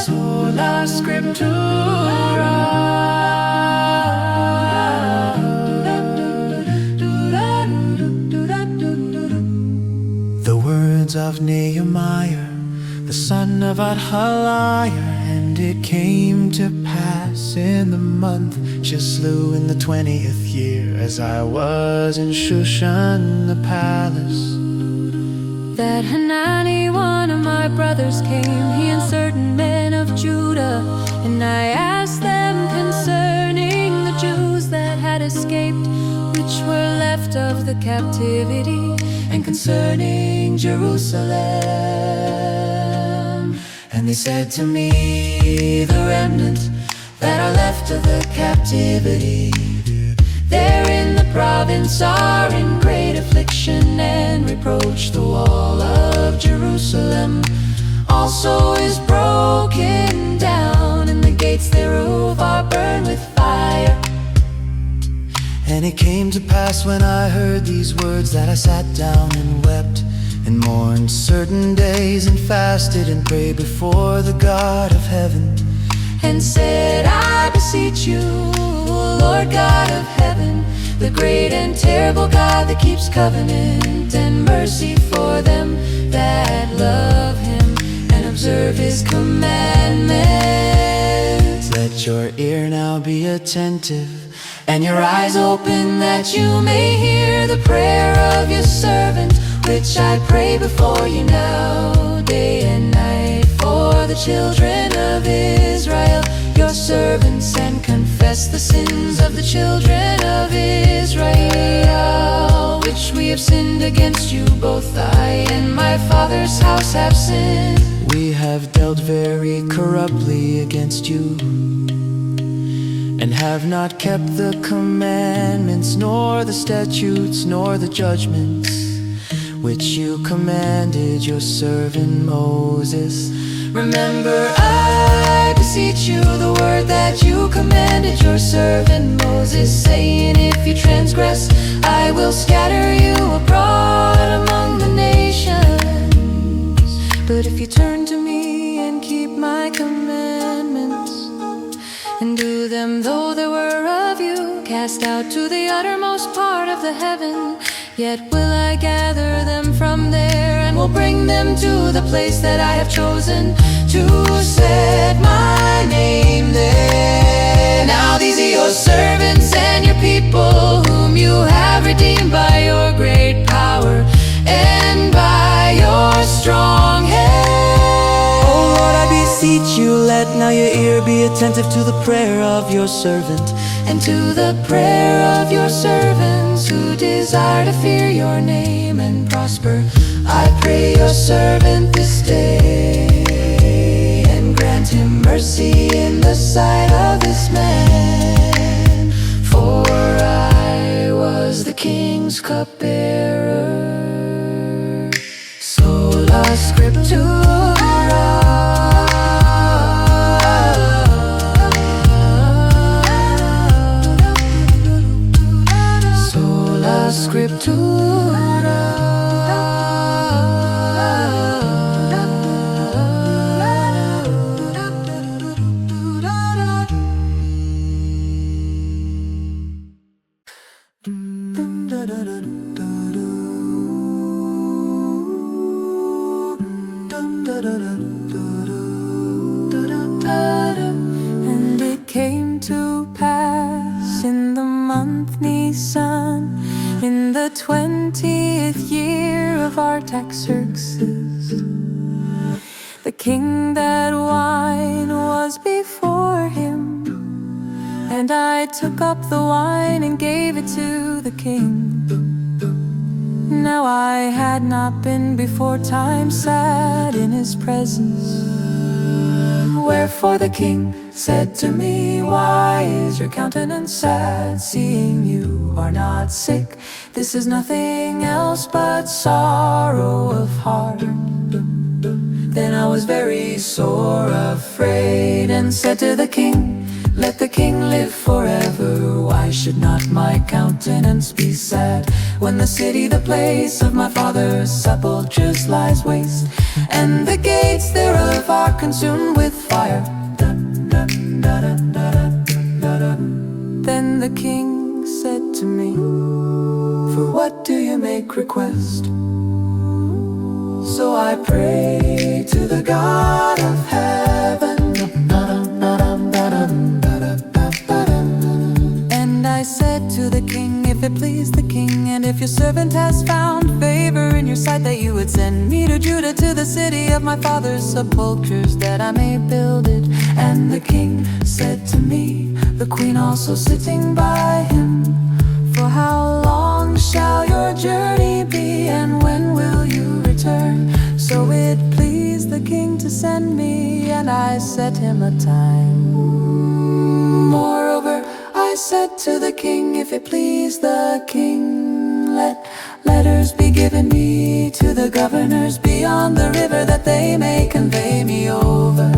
Sola Scriptura. The words of Nehemiah, the son of Adhaliah. And it came to pass in the month Chislew in the 20th year, as I was in Shushan the palace, that Hanani, one of my brothers, came, he and certain men of Judah. And I asked them concerning the Jews that had escaped, which were left of the captivity, and concerning Jerusalem. And they said to me, the remnant that are left of the captivity, there in the province are in great affliction, and reproach. The wall of Jerusalem also is broken down, and the gates thereof are burned with fire. And it came to pass when I heard these words, that I sat down and wept and mourned certain days, and fasted and prayed before the God of heaven, and said, I beseech you, Lord God of heaven, the great and terrible God that keeps covenant and mercy for them that love him and observe his commandments. let your ear now be attentive, and your eyes open, that you may hear the prayer of your servant, which I pray before you now, day and night, for the children of Israel, your servants, and confess the sins of the children of Israel, which we have sinned against you. Both I and my father's house have sinned. we have dealt very corruptly against you, and have not kept the commandments, nor the statutes, nor the judgments, which you commanded your servant Moses. Remember, I beseech you, the word that you commanded your servant Moses, saying, if you transgress, I will scatter you abroad among the nations. But if you turn to me and keep my commandments, and do them though they were of you, cast out to the uttermost part of the heaven, yet will I gather them from there, and will bring them to the place that I have chosen to set my name there. Now these are your servants and your people, whom you have redeemed by your great power and by your strong hand. Oh Lord, I beseech you, let now your ear be attentive to the prayer of your servant, and to the prayer of your servants who desire to fear your name and prosper. I pray your servant this day, and grant him mercy in the sight of this man, for I was the king's cupbearer. Sola Scriptura. Scriptura. And it came to pass in the month Nisan, in the 20th year of Artaxerxes, the king, that wine was before him, and I took up the wine and gave it to the king. Now I had not been before time sat in his presence. Wherefore the king said to me, why is your countenance sad, seeing you are not sick? This is nothing else but sorrow of heart. Then I was very sore afraid, and said to the king, let the king live forever. Why should not my countenance be sad, when the city, the place of my father's sepulchres, lies waste, and the gates thereof are consumed with fire. Then the king said to me, for what do you make request? So I prayed to the God of heaven, and I said to the king, if it please the king, and if your servant has found favor in your sight, that you would send me to Judah, to the city of my father's sepulchres, that I may build it. And the king said to me, the queen also sitting by him, for how long shall your journey be, and when will you return? So it pleased the king to send me, and I set him a time. Moreover, I said to the king, if it please the king, let letters be given me to the governors beyond the river, that they may convey me over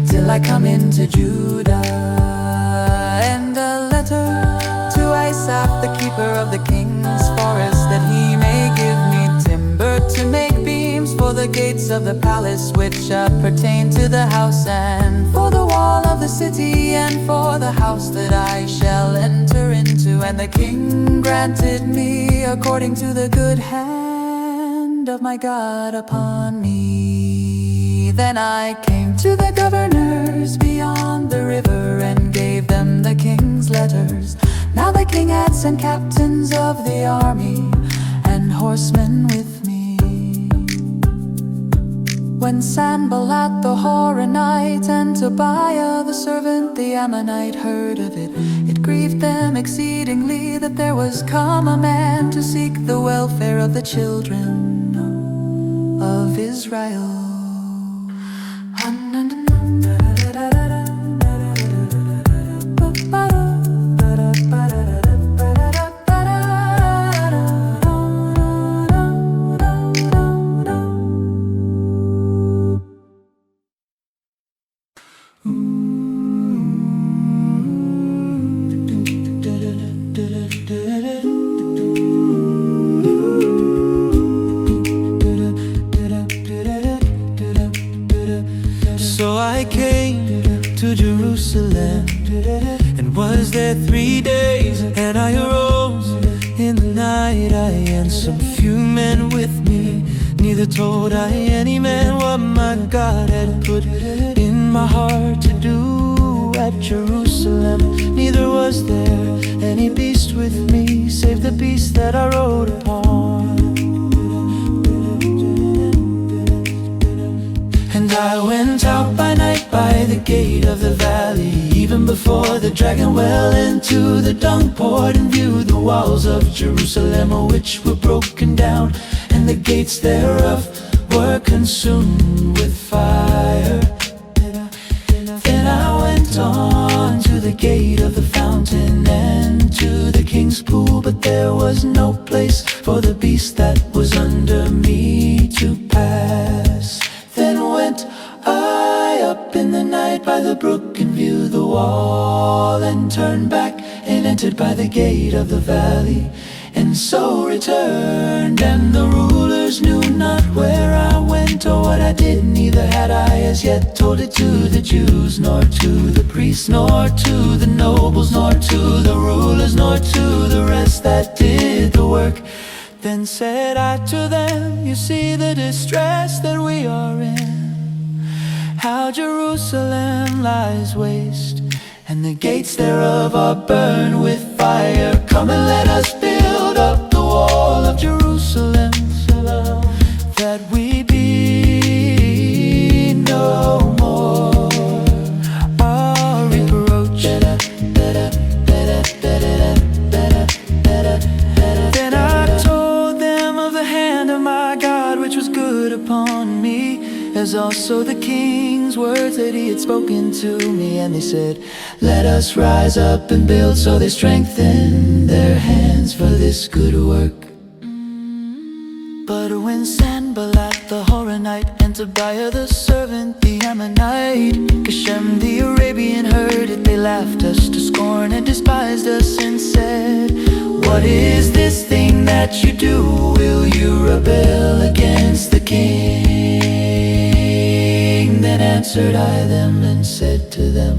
till I come into Judah. And a letter to Asaph, the keeper of the king's forest, that he may give me timber to make beams for the gates of the palace, which pertain to the house, and for the wall of the city, and for the house that I shall enter into. And the king granted me according to the good hand of my God upon me. Then I came to the governors beyond the river, and gave them the king's letters. Now the king had sent captains of the army, and horsemen with me. When Sanballat the Horonite, and Tobiah the servant, the Ammonite, heard of it, it grieved them exceedingly, that there was come a man to seek the welfare of the children of Israel. So I came to Jerusalem, and was there 3 days. And I arose in the night, I and some few men with me. Neither told I any man what my God had put in my heart to do at Jerusalem. Neither was there any beast with me, save the beast that I rode upon. And I went out by night by the gate of the valley, even before the dragon well, into the dung port, and viewed the walls of Jerusalem, which were broken down, and the gates thereof were consumed with fire. Then I went on to the gate of the fountain, and to the king's pool, but there was no place for the beast that was under me to pass. Then went I up in the night by the brook, and viewed the wall, and turned back, and entered by the gate of the valley, and so returned. And the rulers knew not where I went, or what I did, neither had I as yet told it to the Jews, nor to the priests, nor to the nobles, nor to the rulers, nor to the rest that did the work. Then said I to them, you see the distress that we are in, how Jerusalem lies waste, and the gates thereof are burned with fire. Come and let us build up the wall of Jerusalem, that we be no more our reproach. Then I told them of the hand of my God, which was good upon me, as also the king's words that he had spoken to me. And they said, let us rise up and build. So they strengthened their hands for this good work. But when Sanballat the Horonite, and Tobiah the servant, the Ammonite, Geshem the Arabian, heard it, they laughed us to scorn and despised us, what is this thing that you do? Will you rebel against the king? Then answered I them and said to them,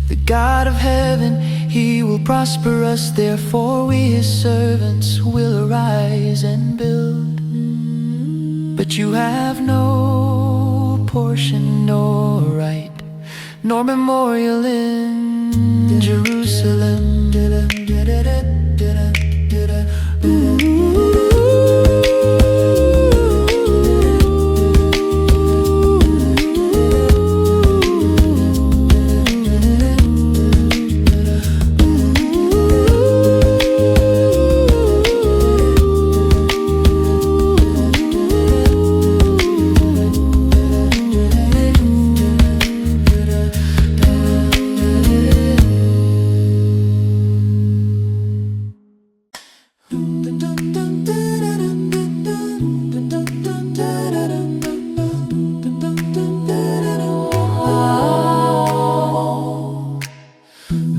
the God of heaven, he will prosper us, therefore we his servants will arise and build. But you have no portion nor right, nor memorial in Jerusalem.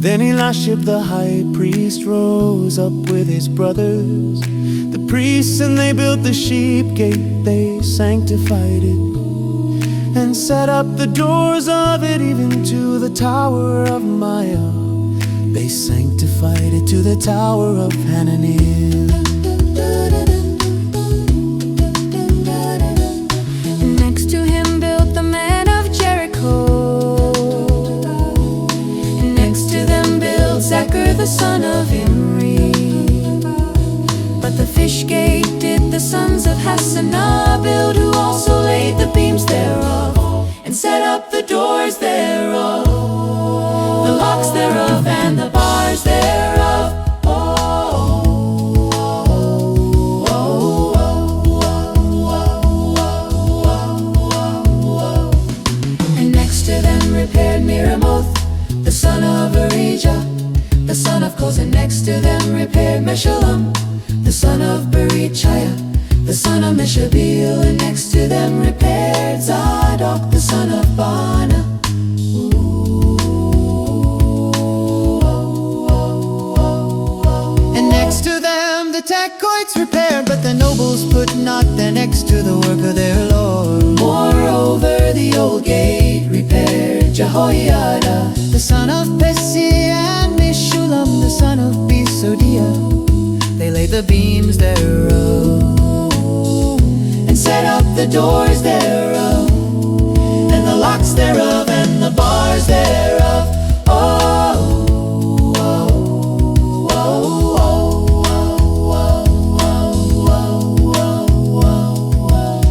Then Elisha the high priest rose up with his brothers, the priests, and they built the sheep gate, they sanctified it, and set up the doors of it even to the tower of Maya. They sanctified it to the tower of Hananiah. Next to him built the man of Jericho. Zachar the son of Imri. But the fish gate did the sons of Hassanah build, who also laid the beams thereof, and set up the doors thereof, the locks thereof, and the bars thereof. And next to them repaired Miramoth, the son of Arijah, the son of Koz, and next to them repaired Meshullam, the son of Berechiah, the son of Meshabil, and next to them repaired Zadok, the son of Baana. And next to them the Tekoites repaired, but the nobles put not their necks to the work of their Lord. Moreover, the old gate repaired Jehoiada, the son of Pesi, and Meshulam, the son of Besodiah. They laid the beams thereof, and set up the doors thereof, and the locks thereof, and the bars thereof.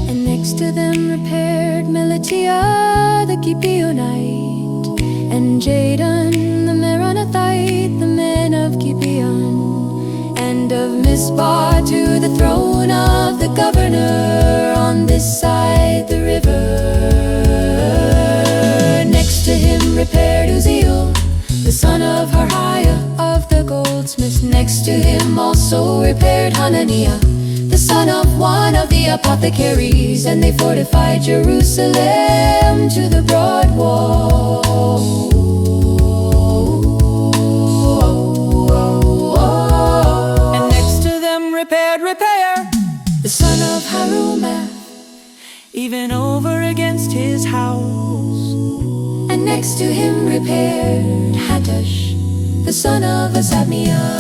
And next to them repaired Melatiah the Gibeonite, and Jadon the Meronothite, the men of Gibeon, and of Mizpah to the throne of the governor on this side the river. Next to him repaired Uzziel, the son of Harhiah of the goldsmiths. Next to him also repaired Hananiah, the son of one of the apothecaries, and they fortified Jerusalem to the broad wall. And next to them repaired Repair, the son of Harumaph, even over against his house. and next to him repaired Hattush, the son of Asabniah.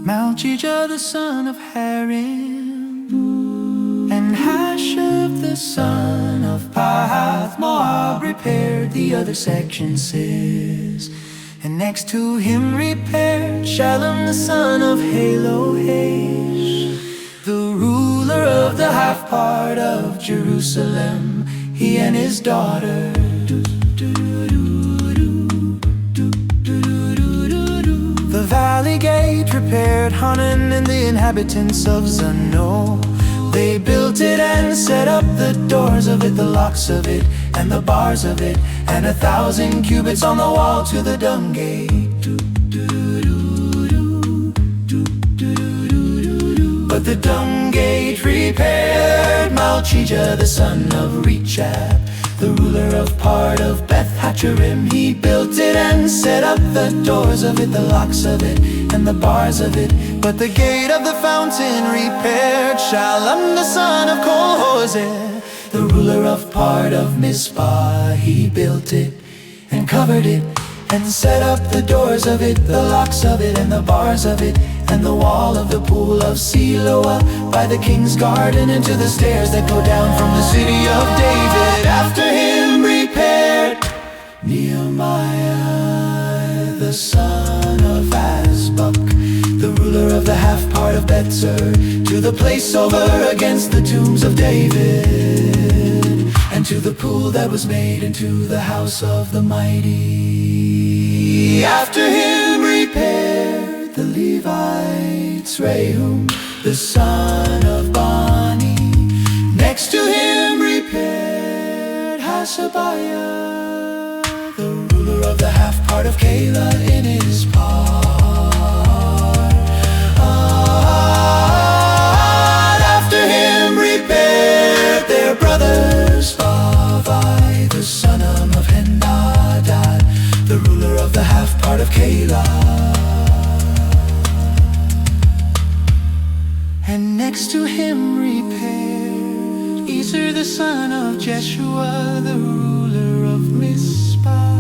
Malchijah the son of Harim, and Hashuv the son of Pahath Moab repaired the other section, says. And next to him repaired Shalom the son of Halohesh, the ruler of the half part of Jerusalem, he and his daughter. valley gate repaired, Hanan and the inhabitants of Zanoah. They built it and set up the doors of it, the locks of it, and the bars of it, and 1,000 cubits on the wall to the dung gate. But the dung gate repaired Malchijah, the son of Rechab, the ruler of part of Beth Hacherim. He built it and set up the doors of it, the locks of it, and the bars of it. But the gate of the fountain repaired Shallum, the son of Kol-Hoseh, the ruler of part of Mizpah. He built it and covered it and set up the doors of it, the locks of it, and the bars of it, and the wall of the pool of Siloah by the king's garden, and to the stairs that go down from the city of David. After him repaired Nehemiah, the son of Azbuk, the ruler of the half part of Betzer, to the place over against the tombs of David, and to the pool that was made into the house of the mighty. After him repaired the Levites Rehum, the son of Bani. Next to him repaired Hashabiah, the ruler of the half part of Keilah in his part. After him repaired their brothers Bavai, the son of Henadad, the ruler of the half part of Keilah. And next to him repaired Ezer, the son of Jeshua, the ruler of Mizpah.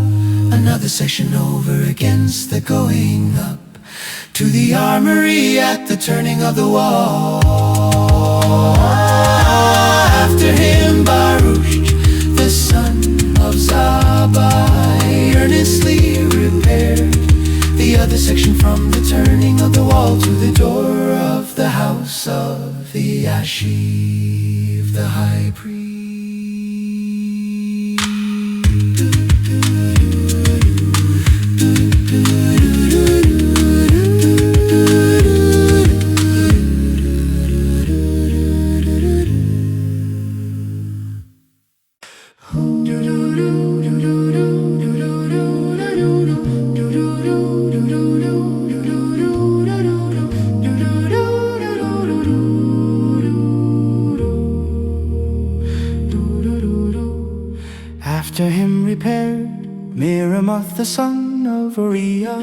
Another section over against the going up to the armory at the turning of the wall. After him Baruch, the son of Zabbai, earnestly repaired the other section from the turning of the wall to the door of the house of the Ashiv, the high priest. After him repaired Miramoth, the son of Uriah,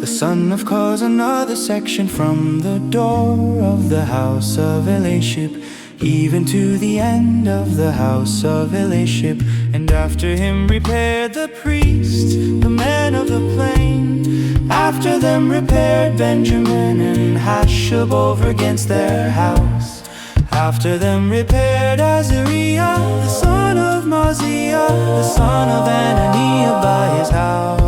the son of Koz, another section from the door of the house of Elishib, even to the end of the house of Elishib. And after him repaired the priests, the men of the plain. After them repaired Benjamin and Hashub over against their house. After them repaired Azariah, the son of Maziah, the son of Ananiah by his house.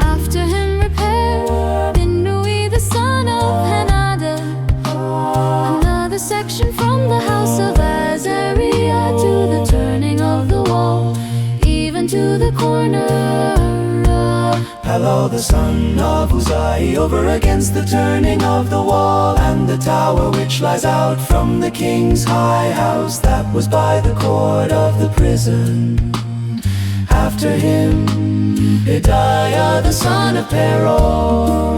After him repaired Binnui, the son of Henadad, another section from the house of Azariah to the turning of the wall, even to the corner of Hello, the son of Uzai, over against the turning of the wall, and the tower which lies out from the king's high house that was by the court of the prison. After him Pedaiah, the son of Peror.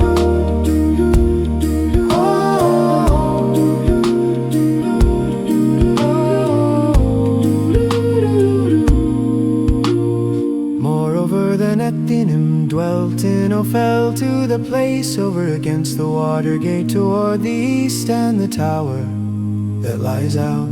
Nethinim dwelt in Ophel, to the place over against the water gate toward the east, and the tower that lies out.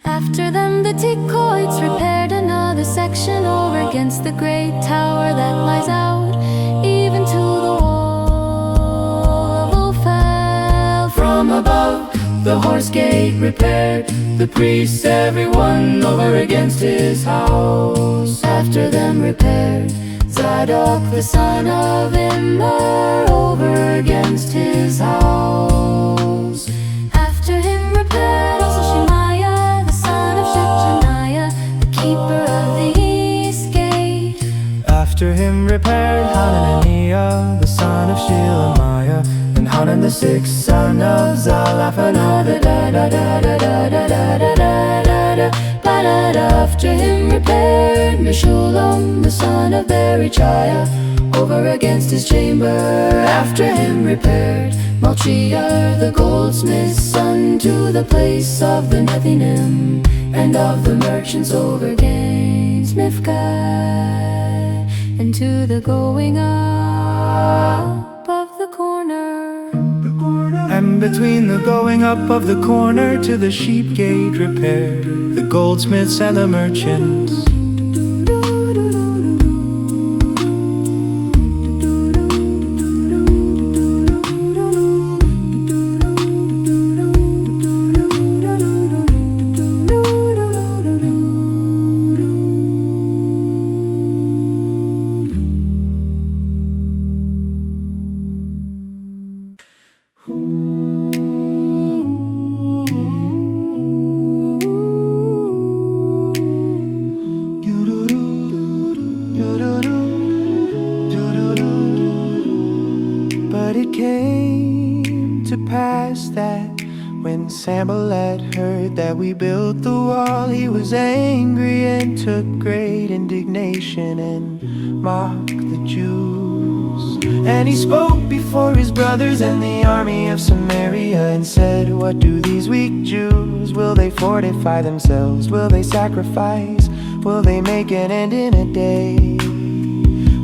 After them the Tekoites repaired another section over against the great tower that lies out, even to the wall of Ophel. From above the horse gate repaired the priests, everyone over against his house. After them repaired Zadok, the son of Immer, over against his house. After him repaired also Shemaiah, the son of Shechaniah, the keeper of the east gate. After after him repaired Hananiah, the son of Shelemiah, and Hanan the sixth son of Zalaphanah. But after him repaired Meshullam, the son of Berechiah, over against his chamber. After him repaired Malchiah, the goldsmith's son, to the place of the Nethinim and of the merchants over against Mifkai, and to the going up of the corner. And between the going up of the corner to the sheep gate repaired the goldsmiths and the merchants. But it came to pass that when Sanballat heard that we built the wall, he was angry and took great indignation and mocked the Jews. And he spoke before his brothers and the army of Samaria and said, "What do these weak Jews? Will they fortify themselves? Will they sacrifice? Will they make an end in a day?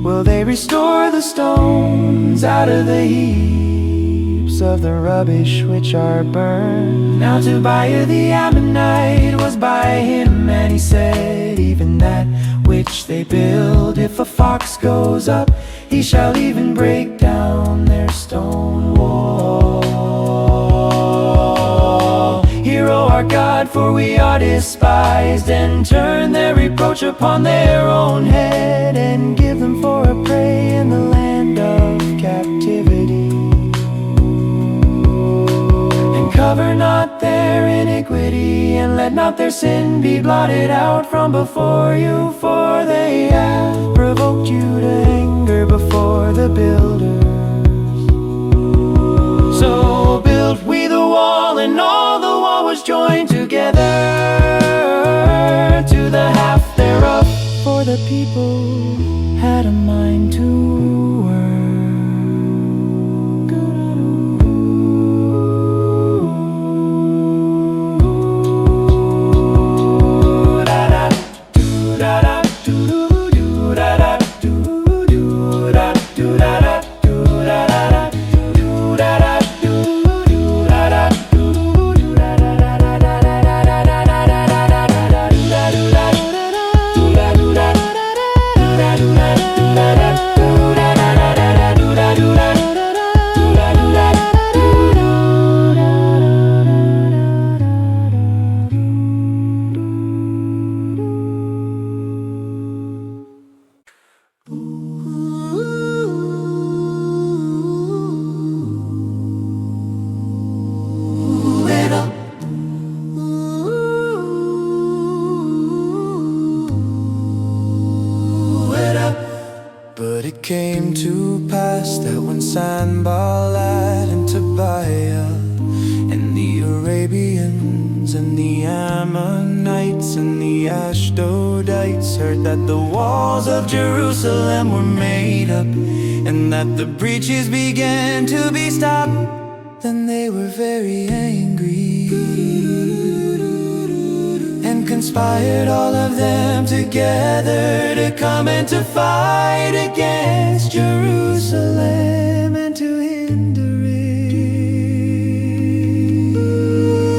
Will they restore the stones out of the heaps of the rubbish which are burned?" Now Tobiah the Ammonite was by him, and he said, "Even that which they build, if a fox goes up, he shall even break down their stone wall. Hear, O our God, for we are despised, and turn their reproach upon their own head, and give them for a prey in the land of captivity. And cover not their iniquity, and let not their sin be blotted out from before you, for they have provoked you to anger before the builders. So built we the wall, and all the wall was joined together to the half thereof, for the people had a mind to But it came to pass that when Sanballat and Tobiah and the Arabians and the Ammonites and the Ashdodites heard that the walls of Jerusalem were made up, and that the breaches began to be stopped, then they were very angry, and conspired all of them together to come and to fight against Jerusalem and to hinder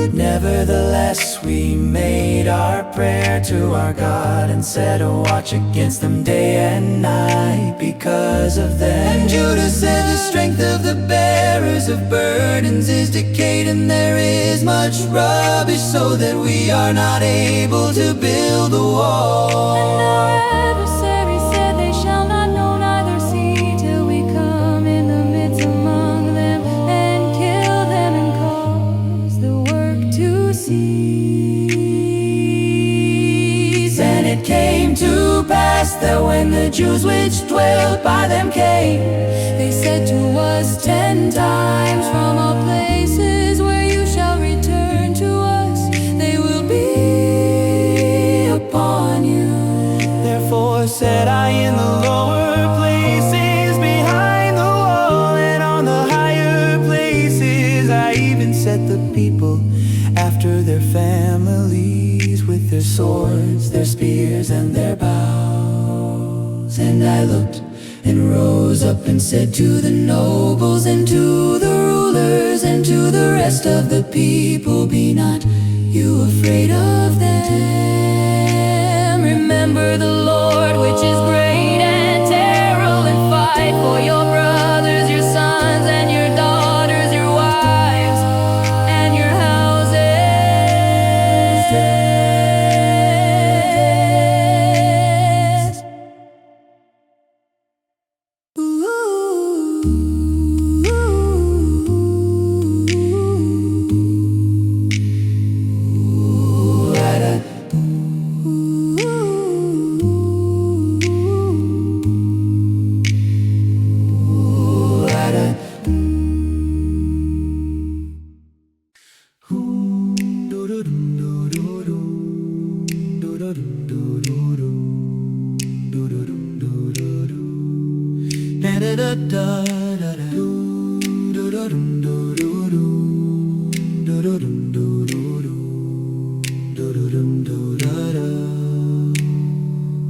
it. Nevertheless, we made our prayer to our God and set a watch against them day and night because of them. And Judah said, the strength of the bearers of burdens is decayed, and there is much rubbish, so that we are not able to build the wall. And our adversaries said, they shall not know neither see till we come in the midst among them and kill them and cause the work to cease. And it came to pass pass that when the Jews which dwelt by them came, they said to us 10 times, from all places where you shall return to us, they will be upon you. Therefore said I, in the lower places behind the wall and on the higher places, I even set the people after their families, with their swords, their spears, and their bows. And I looked and rose up and said to the nobles and to the rulers and to the rest of the people, be not you afraid of them. Remember the Lord, which is great and terrible, and fight for your brothers, your sons and your daughters, your wives and your houses.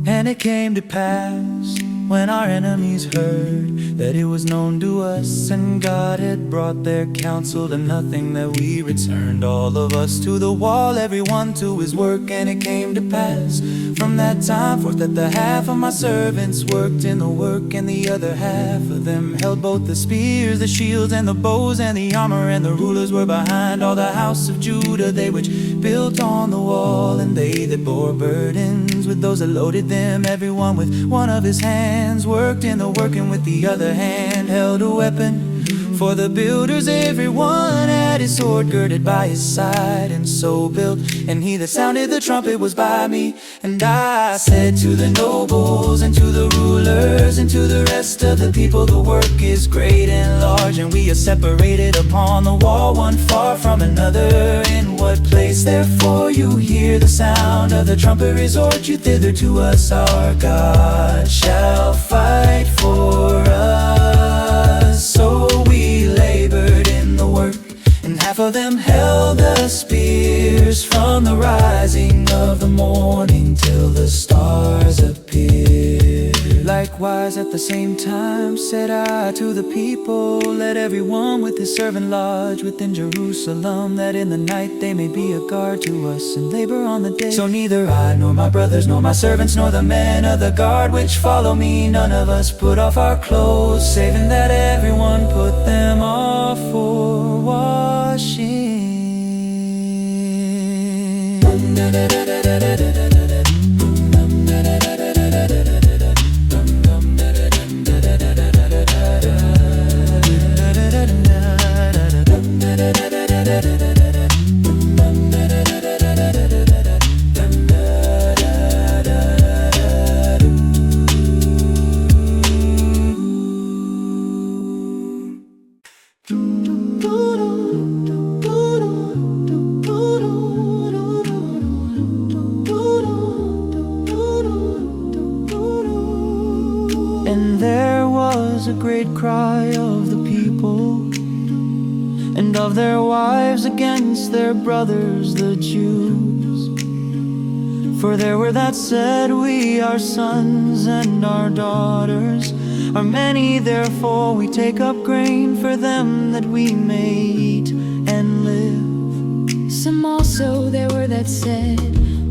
And it came to pass, when our enemies heard that it was known to us, and God had brought their counsel to nothing, that we returned all of us to the wall, everyone to his work. And it came to pass from that time forth that the half of my servants worked in the work, and the other half of them held both the spears, the shields, and the bows, and the armor. And the rulers were behind all the house of Judah, they which built on the wall, and they that bore burdens with those that loaded them. Everyone with one of his hands worked in the work, and with the other hand held a weapon. For the builders, everyone had his sword girded by his side, and so built. And he that sounded the trumpet was by me. And I said to the nobles and to the rulers and to the rest of the people, the work is great and large, and we are separated upon the wall, one far from another. In what place therefore you hear the sound of the trumpet, resort you thither to us. Our God shall fight for us. So we labored in the work, and half of them held the spears, from the rising of the morning till the stars appeared. Likewise at the same time said I to the people, let everyone with his servant lodge within Jerusalem, that in the night they may be a guard to us and labor on the day. So neither I nor my brothers nor my servants nor the men of the guard which follow me, none of us put off our clothes, saving that everyone put them off for washing. And there was a great cry of the people and of their wives against their brothers the Jews. For there were that said, we are sons and our daughters are many, therefore we take up grain for them, that we may eat and live. Some also there were that said,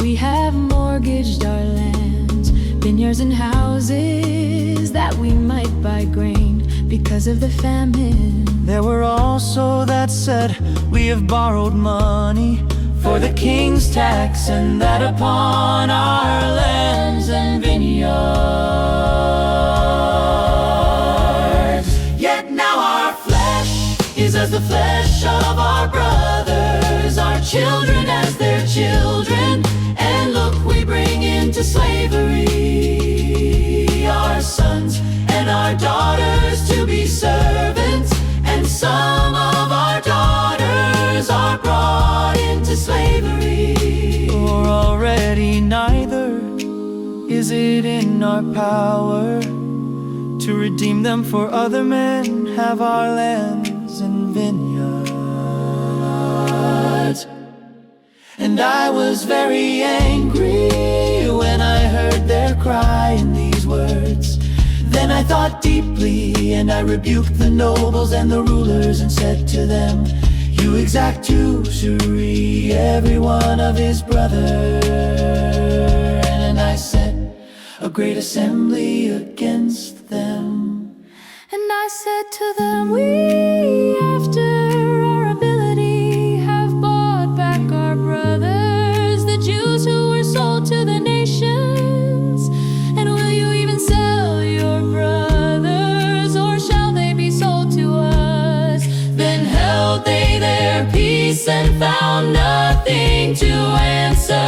we have mortgaged our lands, vineyards and houses, that we might buy grain because of the famine. There were also that said, we have borrowed money for the king's tax, and that upon our lands and vineyards. Yet now our flesh is as the flesh of our brothers, our children as their children, and look, we bring into slavery is it in our power to redeem them, for other men have our lands and vineyards? And I was very angry when I heard their cry in these words. Then I thought deeply, and I rebuked the nobles and the rulers and said to them, you exact usury, every one of his brother. And I set a great assembly against them. And I said to them, we, after our ability, have bought back our brothers, the Jews who were sold to the nations. And will you even sell your brothers, or shall they be sold to us? Then held they their peace and found nothing to answer.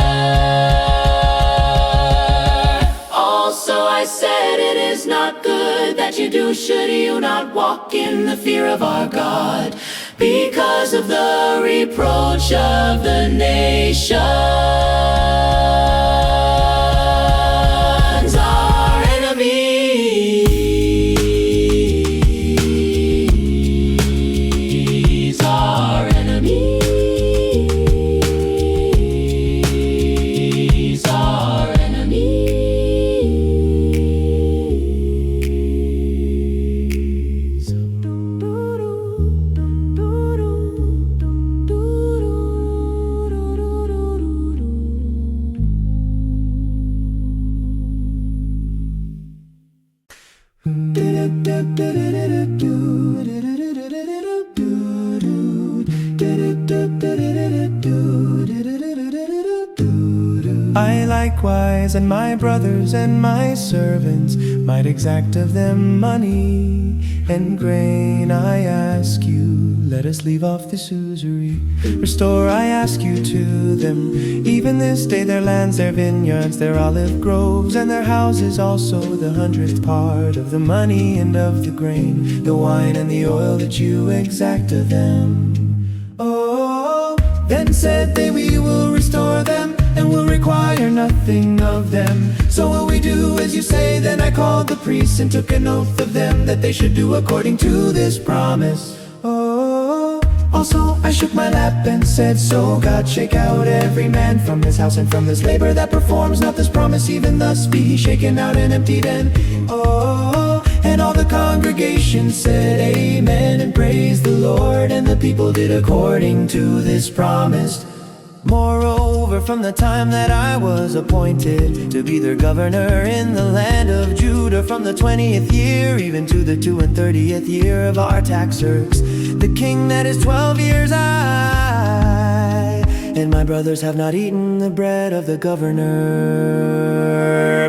I said, it is not good that you do. Should you not walk in the fear of our God, because of the reproach of the nations? Our enemies, our enemies, our enemies. I likewise and my brothers and my servants might exact of them money and grain. I ask you, let us leave off this usury. Restore, I ask you, to them even this day their lands, their vineyards, their olive groves, and their houses also, the 100th part of the money and of the grain, the wine and the oil that you exact of them. Oh, then said they, we will restore them and will require nothing of them. So will we do as you say. Then I called the priests and took an oath of them, that they should do according to this promise. Oh, also I shook my lap and said, so God, shake out every man from his house and from this labor that performs not this promise, even thus be he shaken out and emptied. And oh, and all the congregation said amen and praised the Lord, and the people did according to this promise. Moreover, from the time that I was appointed to be their governor in the land of Judah, from the 20th year even to the 32nd year of our taxers, the king that is 12 years I and my brothers have not eaten the bread of the governor.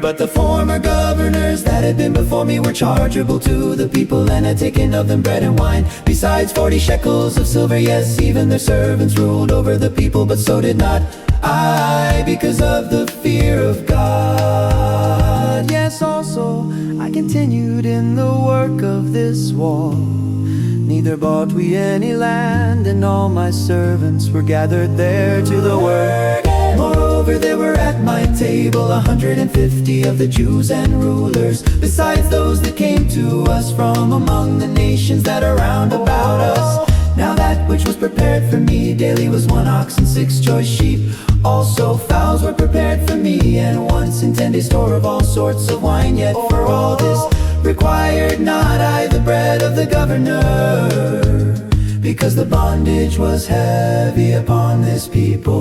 But the former governors that had been before me were chargeable to the people, and had taken of them bread and wine, besides 40 shekels of silver. Yes, even their servants ruled over the people, but so did not I, because of the fear of God. Yes, also I continued in the work of this wall. Neither bought we any land, and all my servants were gathered there to the work. Moreover, there were at my table 150 of the Jews and rulers, besides those that came to us from among the nations that are round about us. Now that which was prepared for me daily was 1 ox and 6 choice sheep. Also fowls were prepared for me, and once in 10 days store of all sorts of wine. Yet for all this required not I the bread of the governor, because the bondage was heavy upon this people.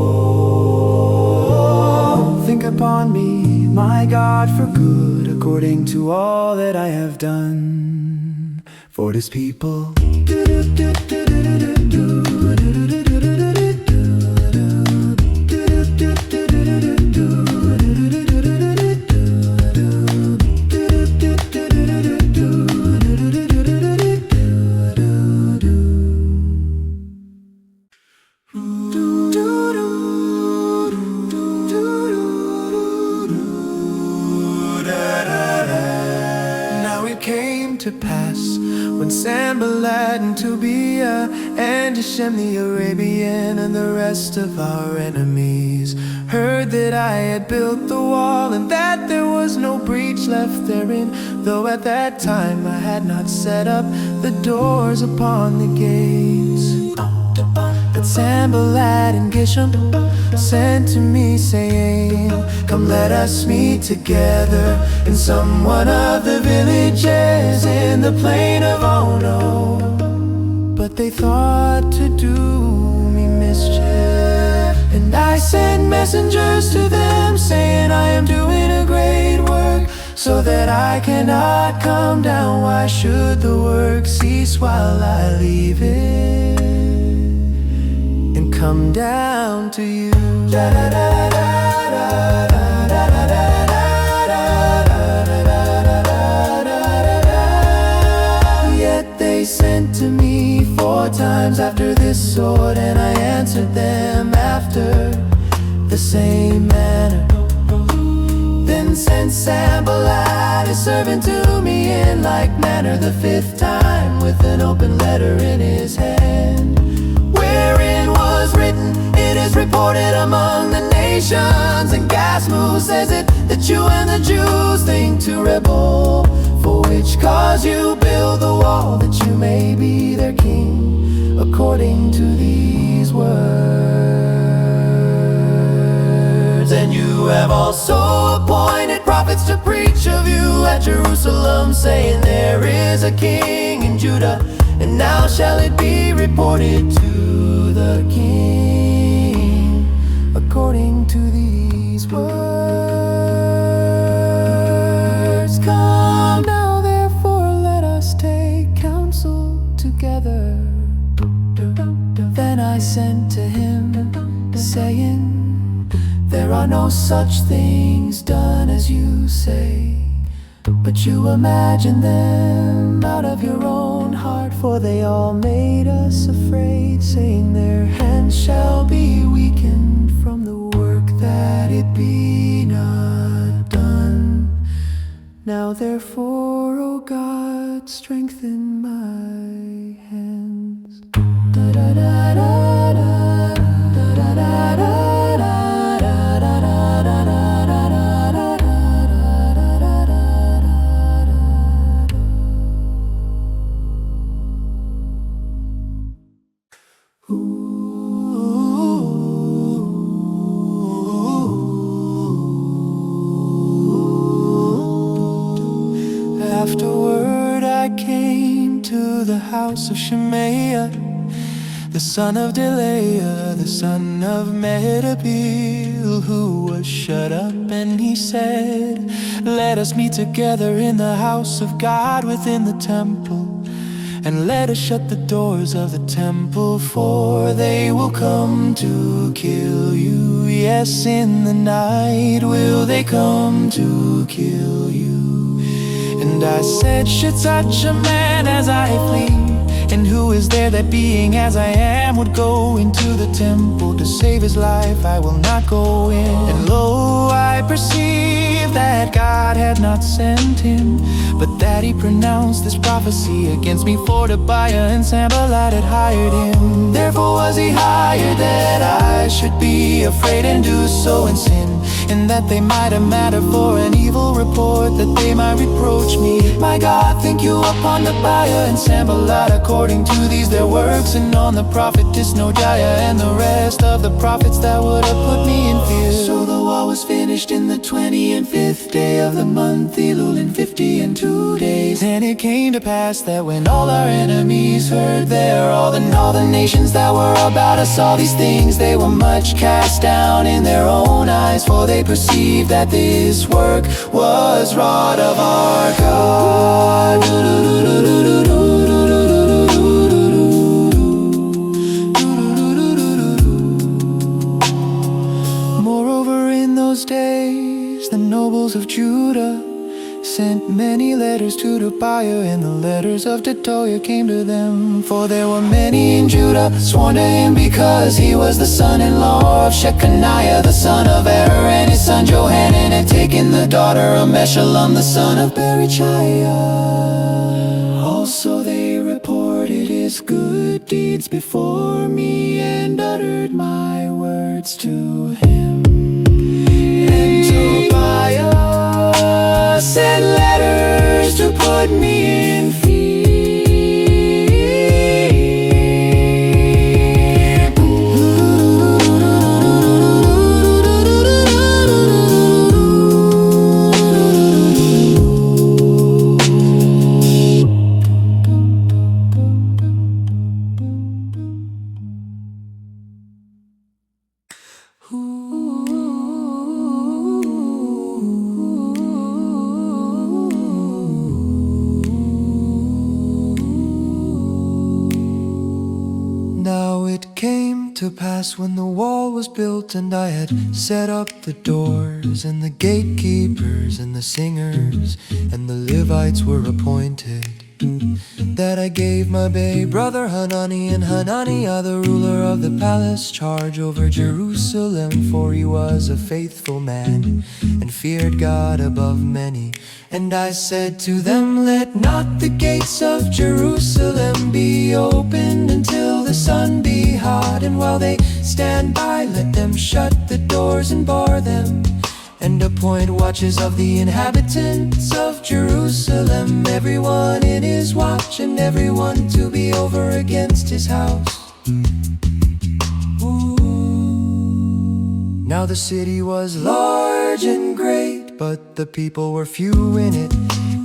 Think upon me, my God, for good, according to all that I have done for this people. To pass, when Sanballat and Tobiah and Geshem the Arabian and the rest of our enemies heard that I had built the wall, and that there was was no breach left therein, though at that time I had not set up the doors upon the gates. But Sanballat and Geshem sent to me, saying, come, let us meet together in some one of the villages in the plain of Ono. But they thought to do me mischief, and I sent messengers to them, saying, I am doing a great work, so that I cannot come down. Why should the work cease while I leave it and come down to you? Yet they sent to me 4 times after this sort, and I answered them after the same manner. Then sent Sanballat his servant to me in like manner the 5th time, with an open letter in his hand, wherein was written, it is reported among the nations, and Gasmu says it, that you and the Jews think to rebel, for which cause you build the wall, that you may be their king, according to these words. And you have also appointed prophets to preach of you at Jerusalem, saying, there is a king in Judah, and now shall it be reported to the king, according to these words. Come now, therefore, let us take counsel together. Then I sent to him, saying, there are no such things done as you say, but you imagine them out of your own heart. For they all made us afraid, saying, their hands shall be weakened from the work, that it be not done. Now therefore, O God, strengthen my hands. Da da da da da, da da da da. Afterward I came to the house of Shemaiah, the son of Delaiah, the son of Mehetabeel, who was shut up, and he said, let us meet together in the house of God within the temple, and let us shut the doors of the temple, for they will come to kill you. Yes, in the night will they come to kill you. And I said, should such a man as I flee? And who is there that being as I am would go into the temple to save his life? I will not go in. And lo, I perceived that God had not sent him, but that he pronounced this prophecy against me, for Tobiah and Sanballat had hired him. Therefore was he hired, that I should be afraid and do so in sin, and that they might have matter for an evil report, that they might reproach me. My God, think you upon Tobiah and Sanballat according to these their works, and on the prophetess Nodiah and the rest of the prophets that would have put me in fear. So the wall was finished in the 25th day of the month Elul, in 52 days. And it came to pass that when all our enemies heard there, all the nations that were about us saw these things, they were much cast down in their own eyes, for they perceived that this work was wrought of our God. Moreover, in those days the nobles of Judah sent many letters to Tobiah, and the letters of Tobiah came to them. For there were many in Judah sworn to him, because he was the son-in-law of Shechaniah, the son of Error, and his son Johanan had taken the daughter of Meshullam, the son of Berechiah. Also they reported his good deeds before me, and uttered my words to him. And Tobiah to pass when the wall was built, and I had set up the doors and the gatekeepers and the singers, and the Levites were appointed, that I gave my babe brother Hanani and Hananiah, the ruler of the palace, charge over Jerusalem, for he was a faithful man and feared God above many. And I said to them, let not the gates of Jerusalem be opened until the sun be hot, and while they stand by, let them shut the doors and bar them, and appoint watches of the inhabitants of Jerusalem, everyone in his watch, and everyone to be over against his house. Now the city was large and great, but the people were few in it,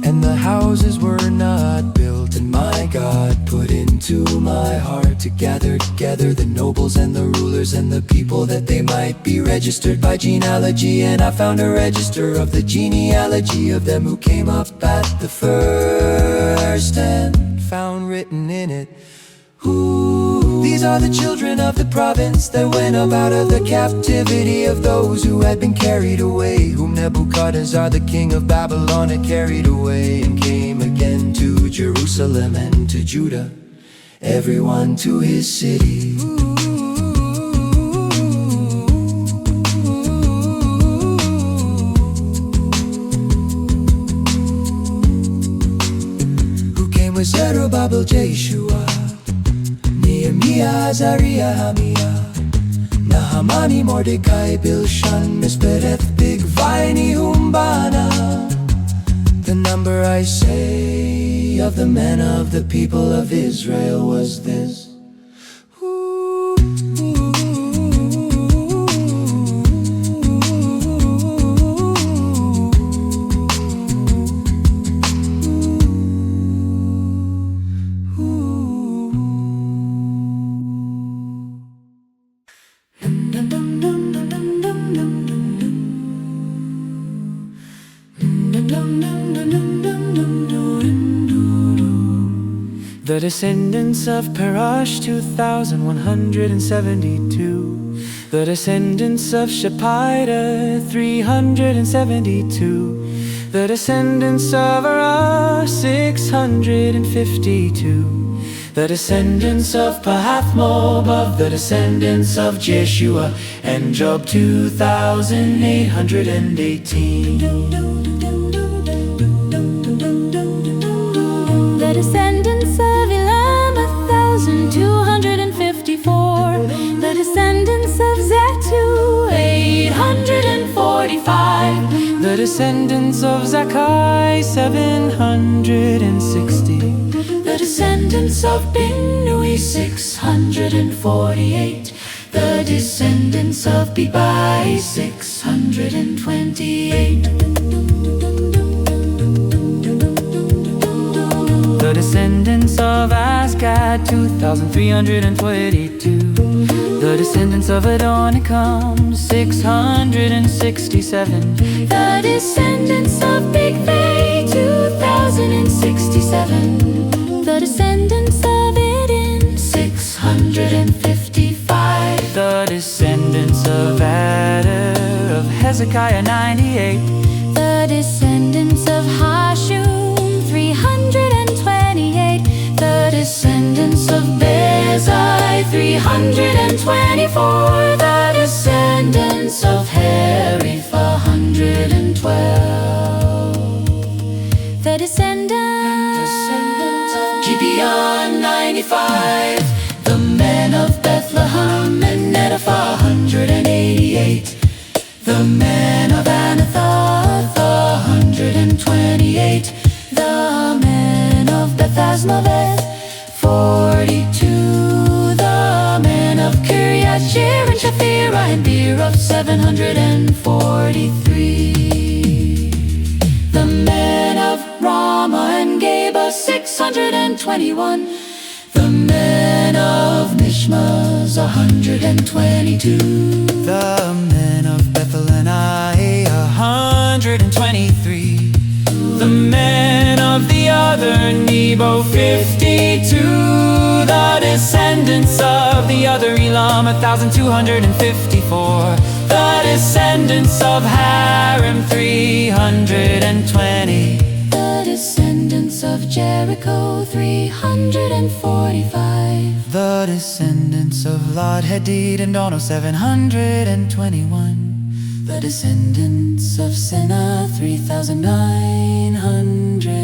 and the houses were not built. And my God put into my heart to gather together the nobles and the rulers and the people, that they might be registered by genealogy. And I found a register of the genealogy of them who came up at the first, and found written in it, these are the children of the province that went up out of the captivity of those who had been carried away, whom Nebuchadnezzar the king of Babylon had carried away, and came again to Jerusalem and to Judah, everyone to his city. Who came with Zerubbabel, Jeshua, Nehemiah, Azariah, Hamiah, Nahamani, Mordecai, Bilshan, Mispereth, Bigvai, Umbana. The number, I say, of the men of the people of Israel was this. The descendants of Parash, 2,172. The descendants of Shepida, 372. The descendants of Arah, 652. The descendants of Pahath-Moab, the descendants of Jeshua and Job, 2,818. The descendants of Elam, 1,254. The descendants of Zatu, 845. The descendants of Zakkai, 760. The descendants of Binnui, 648. The descendants of Bebai, 628. The descendants of Asgad, 2,322. The descendants of Adonicam, 667. The descendants of Bigvai, 2,067. The descendants of Eden, 655. The descendants of Adar, of Hezekiah, 98. The descendants of Hashum, 328. The descendants of Bezai, 324. The descendants of Hariph, 112. The descendants of Gibeon, 95. the men of Bethlehem and Netopha, 188. The men of Anathoth, 128. The men of Bethasmaveth, 42. The men of Kiryat Jearim and Shafirah and Beeroth, 743. The men of Ramah and Geba, 621. The men of Mishmas, 122. The men of Bethel and Ai, 123. The men of of the other Nebo 52. The descendants of the other Elam 1,254. The descendants of Haram 320. The descendants of Jericho 345. The descendants of Lot, Hadid, and Ono 721. The descendants of Senah 3,930.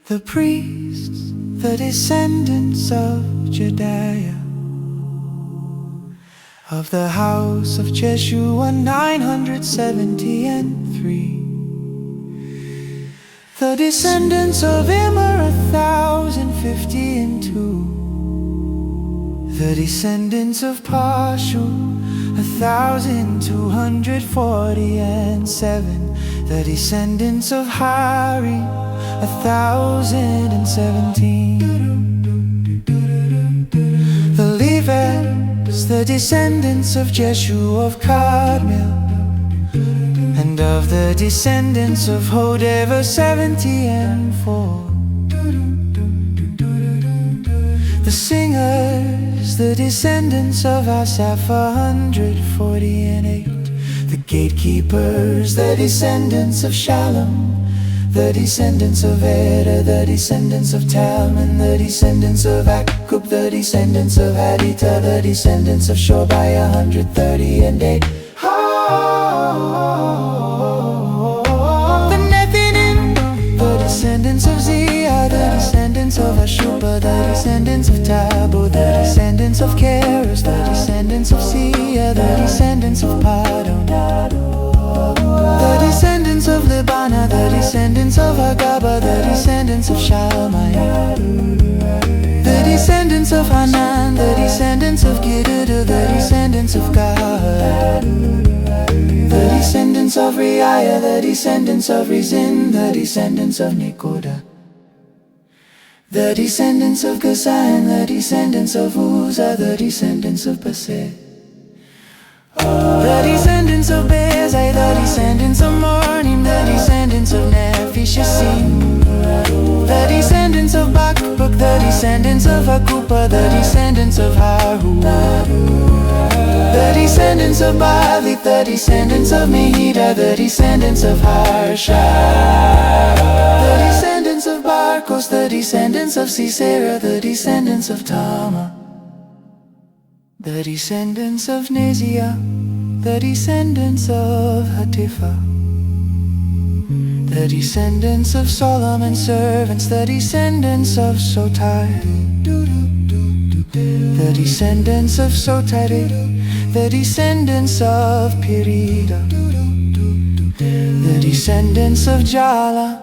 The priests, the descendants of Jediah, of the house of Jeshua 973. The descendants of Immer 1,052. The descendants of Pashur 1,247. The descendants of Hari 1,017. The Levites, the descendants of Jeshua of Kadmiel, and of the descendants of Hodeva 74. The singers, the descendants of Asaph 148. The gatekeepers, the descendants of Shalom, the descendants of Eder, the descendants of Talman, the descendants of Akkub, the descendants of Hadita, the descendants of Shobai 138. The Nethinim, the descendants of Zia, the descendants of Ashuba, the descendants of Tabo, the descendants of Keros, the descendants of Sia, the descendants of Padon, the descendants of Libana, the descendants of Agaba, the descendants of Shalmai, the descendants of Hanan, the descendants of Gidudu, the descendants of Gad, the descendants of Reiah, the descendants of Rezin, the descendants of Nekoda, the descendants of Gazaim, the descendants of Uzzah, the descendants of Baseh, the descendants of Bezai, the descendants of Mornim, the descendants of Nephishim, the descendants of Bakbuk, the descendants of Akupa, the descendants of Haru, the descendants of Bavik, the descendants of Mehida, the descendants of Harsha, the descendants of Barkos, the descendants of Sisera, the descendants of Tama, the descendants of Neziah, the descendants of Hatipha, the descendants of Solomon's servants, the descendants of Sotai, the descendants of Sotari, the descendants of Pirida, the descendants of Jala,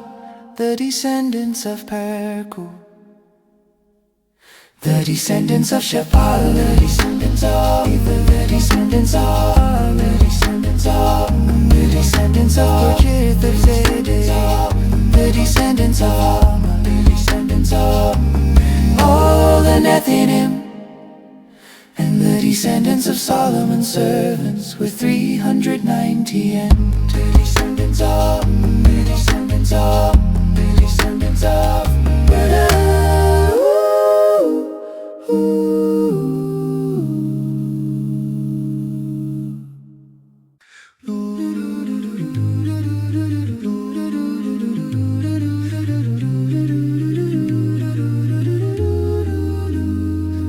the descendants of Perku, the descendants of Shapal, the descendants of Ether, the descendants of, the descendants of, the descendants of Porchith of Zedek, the descendants of, the descendants of all the Nethinim, and the descendants of Solomon's servants were 390, and the descendants of, the descendants of, the descendants of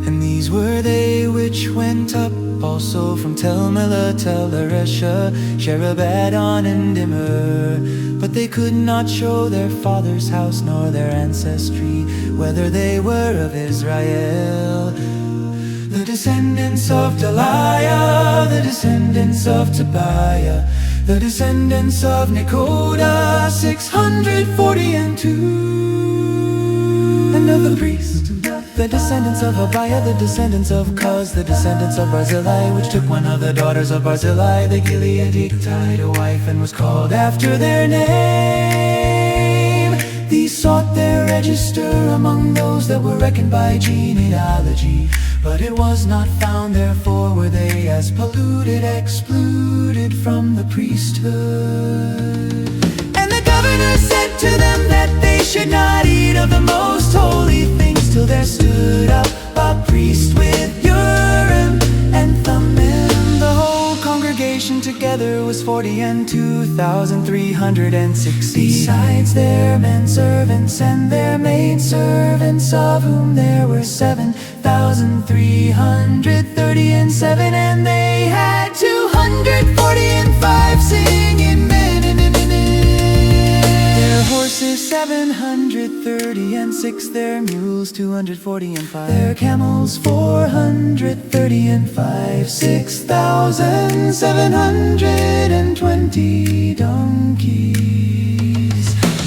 and these were they which went up also from Tel Melah, Tel Haresha, Sherebadon, and Immer. But they could not show their father's house nor their ancestry, whether they were of Israel. The descendants of Deliah, the descendants of Tobiah, the descendants of Nekoda 642. of the priest, the descendants of Abiah, the descendants of Cuz, the descendants of Barzillai, which took one of the daughters of Barzillai the Gileadite a wife, and was called after their name. These sought their register among those that were reckoned by genealogy, but it was not found, therefore were they as polluted, excluded from the priesthood. And the governor said to them that they should not eat of the most holy things till there stood up a priest with Urim and Thummim. The whole congregation together was 42,360, besides their men servants and their maid servants, of whom there were 7,337, and they had 245 singing men. Their horses 736, their mules 245, their camels 435, 6,720 donkeys.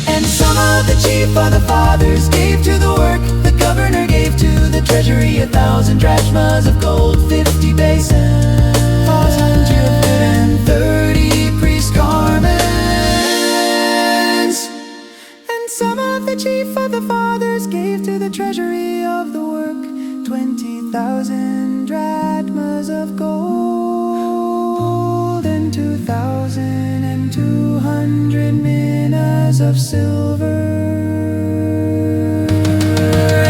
And some of the chief of the fathers gave to the work. The governor gave to the treasury 1,000 drachmas of gold, 50 basins, 430 priest garments. And some of the chief of the fathers gave to the treasury of the work 20,000 drachmas of gold, and 2,200 minas of silver.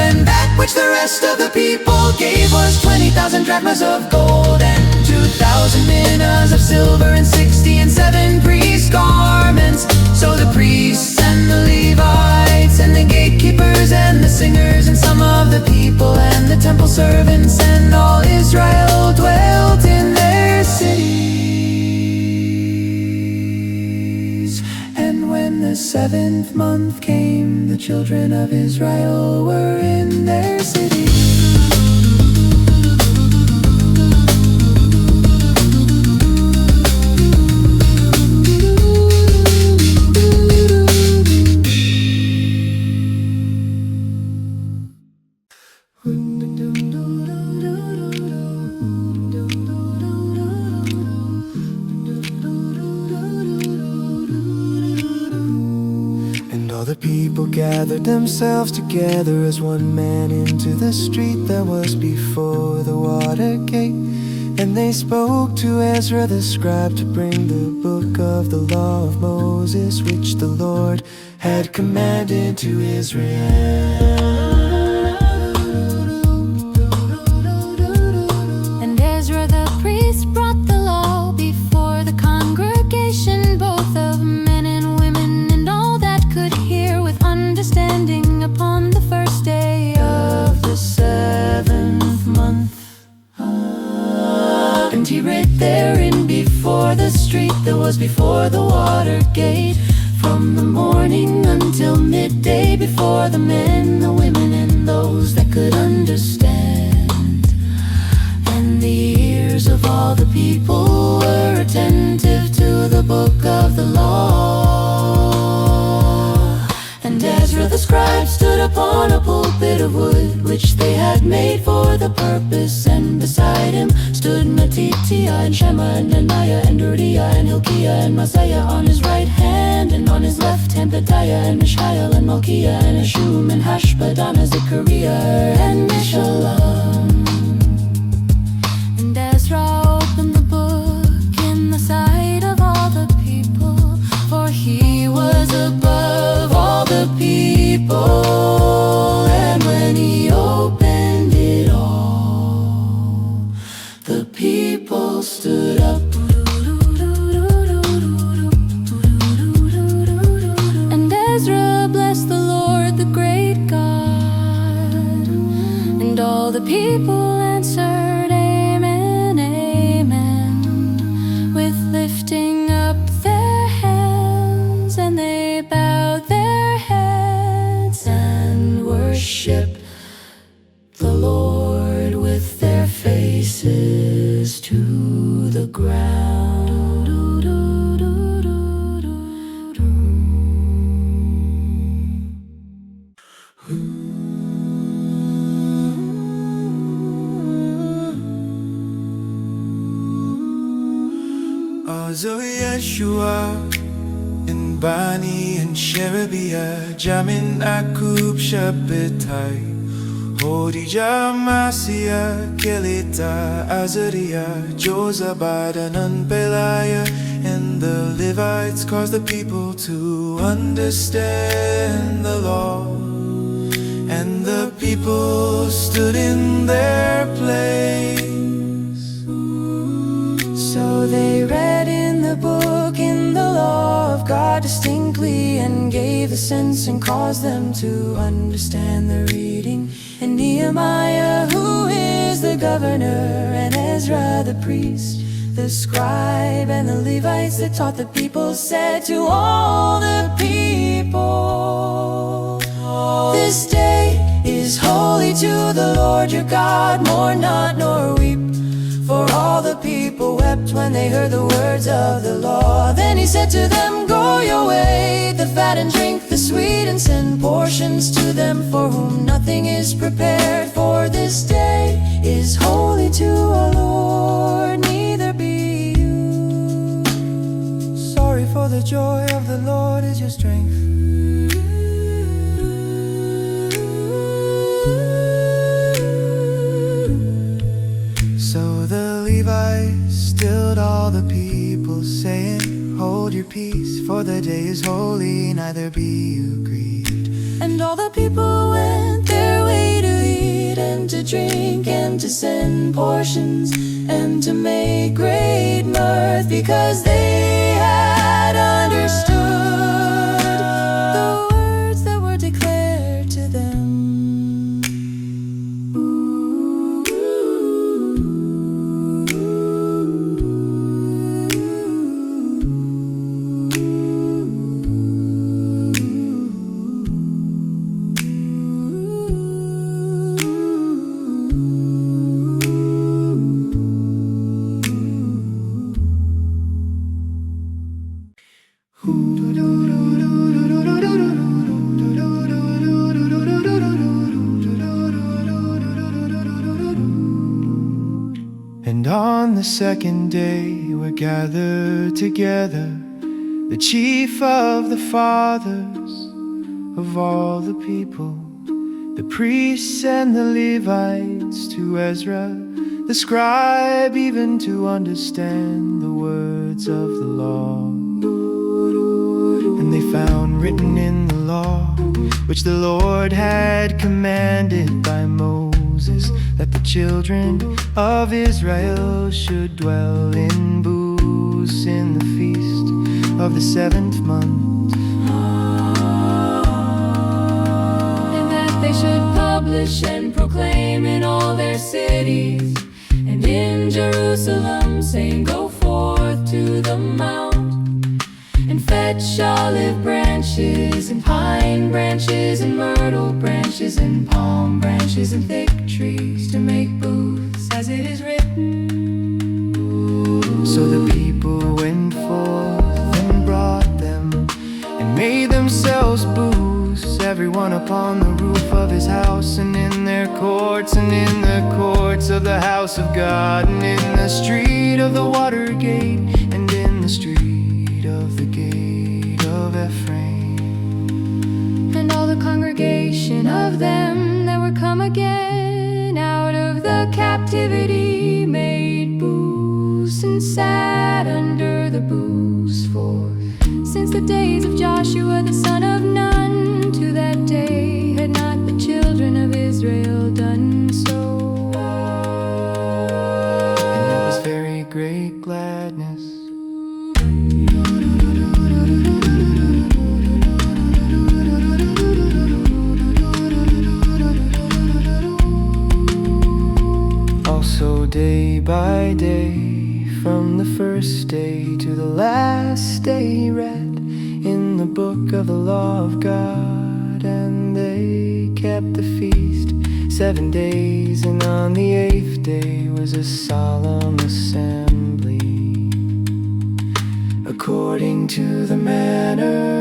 And that which the rest of the people gave was 20,000 drachmas of gold, and 2,000 minas of silver, and 67 priest garments. So the priests and the Levites and the gatekeepers and the singers and some of the people and the temple servants and all Israel dwelt in their cities. And when the 7th month came, the children of Israel were in their cities. All the people gathered themselves together as one man into the street that was before the water gate. And they spoke to Ezra the scribe to bring the book of the law of Moses, which the Lord had commanded to Israel. And Ezra the priest brought the law before the congregation, both of men and women, and all that could hear with understanding, upon the first day of the 7th month. And he read therein before the street that was before the water gate, from the morning until midday, before the men, the women, and those that could understand. And the ears of all the people were attentive to the book of the law. And Ezra the scribe stood upon a pulpit of wood, which they had made for the purpose, and beside him stood Matitiah and Shema and Nehemiah and Uriah and Hilkiah and Messiah on his right hand, and on his left hand Pedaiah and Mishael and Malchiah and Hashum and Hashbadana, Zechariah and Meshullam. And Ezra opened the book in the sight of all the people, for he was above all the people. And when he opened it all, the people stood up. And Ezra blessed the Lord, the great God. And all the people answered, Amen, Amen, with lifting up their hands. And they bowed their heads and worshiped the Lord with their faces to the ground. sons of Yeshua, and Bani and Sherebiah, Jamin, Akub, Shabbatai, Hodijah, Masiah, Kelita, Azariah, Josabad, and Beliah. And the Levites caused the people to understand the law, and the people stood in their place. So they read in the book, in the law of God distinctly, and gave the sense and caused them to understand the reading. And Nehemiah, who is the governor, and Ezra the priest, the scribe, and the Levites that taught the people, said to all the people, this day is holy to the Lord your God. Mourn not nor weep. For all the people wept when they heard the words of the law. Then he said to them, go your way, the fat and drink the sweet, and send portions to them for whom nothing is prepared. For this day is holy to our Lord, neither be you sorry, for the joy of the Lord is your strength. So the Levites stilled all the people, saying, hold your peace, for the day is holy, neither be you grieved. And all the people went their way to eat and to drink and to send portions and to make great mirth, because they had understood the words that were declared to them. And on the second day were gathered together the chief of the fathers of all the people, the priests and the Levites, to Ezra the scribe, even to understand the words of the law. And they found written in the law, which the Lord had commanded by Moses, that the children of Israel should dwell in booths in the feast of the 7th month, And that they should publish and proclaim in all their cities and in Jerusalem, saying, go forth to the mount and fetch olive branches and pine branches and myrtle branches and palm branches and thick trees to make booths, as it is written. So the people went forth and brought them, and made themselves booths, everyone upon the roof of his house, and in their courts, and in the courts of the house of God, and in the street of the water gate, and in the street of the gate of Ephraim. And all the congregation of them that were come again out of the captivity made booths and sat under the booths. For since the days of Joshua the son of Nun to that day had not the children of Israel done so. And there was very great gladness. Also day by day, from the first day to the last day, read in the book of the law of God. And they kept the feast 7 days, and on the 8th day was a solemn assembly, according to the manner.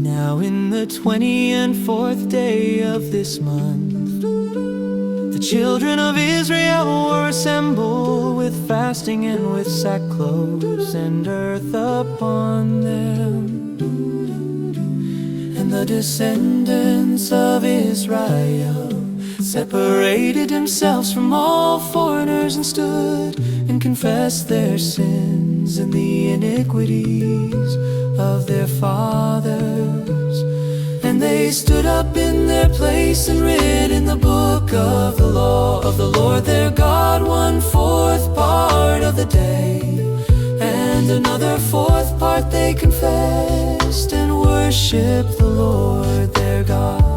Now in the 24th day of this month, the children of Israel were assembled with fasting and with sackcloth and earth upon them. And the descendants of Israel separated themselves from all foreigners and stood and confessed their sins and the iniquities of their fathers. And they stood up in their place and read in the book of the law of the Lord their God 1/4 part of the day, and another 1/4 part they confessed and worshiped the Lord their God.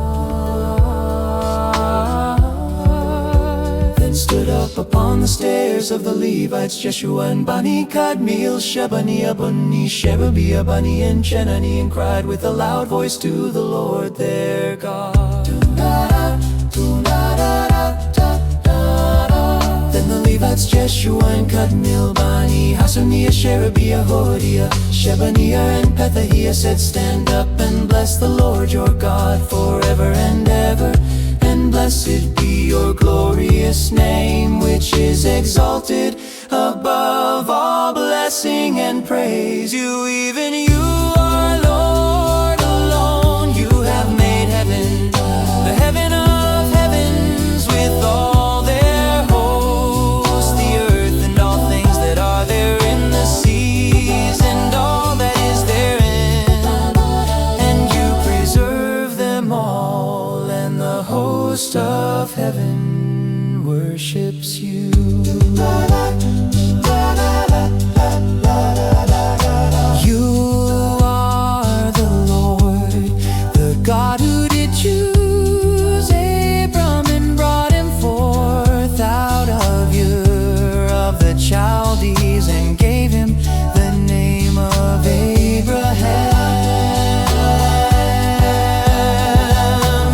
Then stood up upon the stairs of the Levites Jeshua and Bani, Kadmiel, Shebaniah, Bani, Sherebiah, Bani, and Chenani, and cried with a loud voice to the Lord their God. Then the Levites Jeshua and Kadmiel, Bani, Hasuniah, Sherebiah, Hodiah, Shebaniah, and Pethahiah said, stand up and bless the Lord your God forever and ever. And blessed be your glorious name, which is exalted above all blessing and praise. You, even you, are Lord alone. You have made heaven, the heaven of heavens, with all their hosts, the earth and all things that are therein, the seas and all that is therein. And you preserve them all, and the host of heaven worships you. You are the Lord, the God who did choose Abram and brought him forth out of Ur of the Chaldees and gave him the name of Abraham,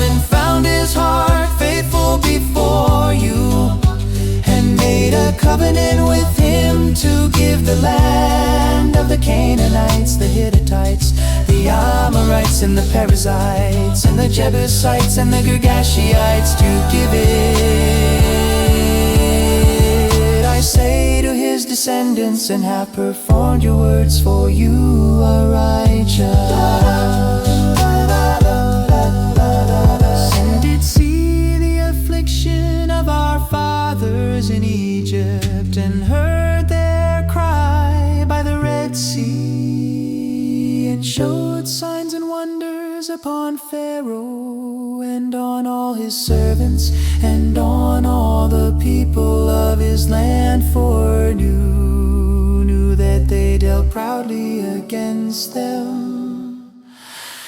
and found his heart faithful before you, and made a covenant with him to give the land of the Canaanites, the Hittites, the Amorites, and the Perizzites, and the Jebusites, and the Girgashites, to give it. I say to his descendants, and have performed your words, for you are righteous. And did see the affliction of our fathers in Egypt, and heard their cry by the Red Sea, and showed signs and wonders upon Pharaoh and on all his servants and on all the people of his land, for knew that they dealt proudly against them.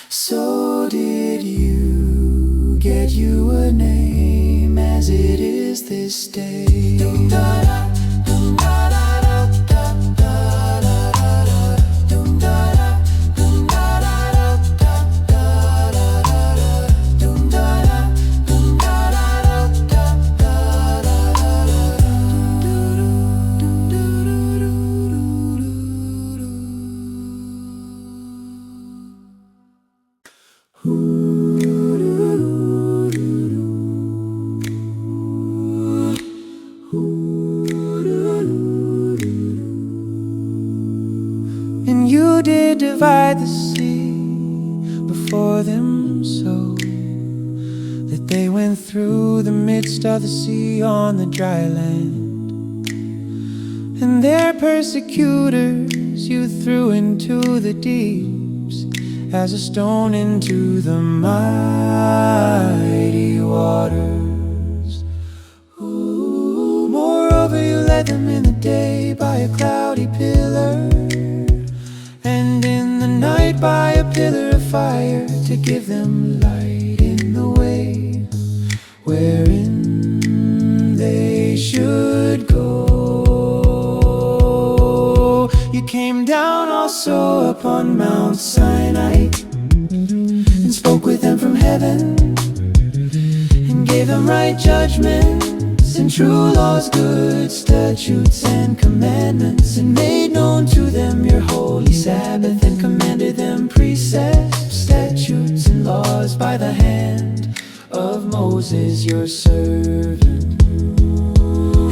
So did you get you a name, as it is this day. And you did divide the sea before them, so that they went through the midst of the sea on the dry land. And their persecutors you threw into the deeps, as a stone into the mighty waters. Ooh, moreover you led them in the day by a cloudy pillar, and in the night by a pillar of fire, to give them light in the way wherein they should go. You came down also upon Mount Sinai, and spoke with them from heaven, and gave them right judgments and true laws, good statutes and commandments, and made known to them your holy Sabbath, and commanded them precepts, statutes, and laws by the hand of Moses your servant,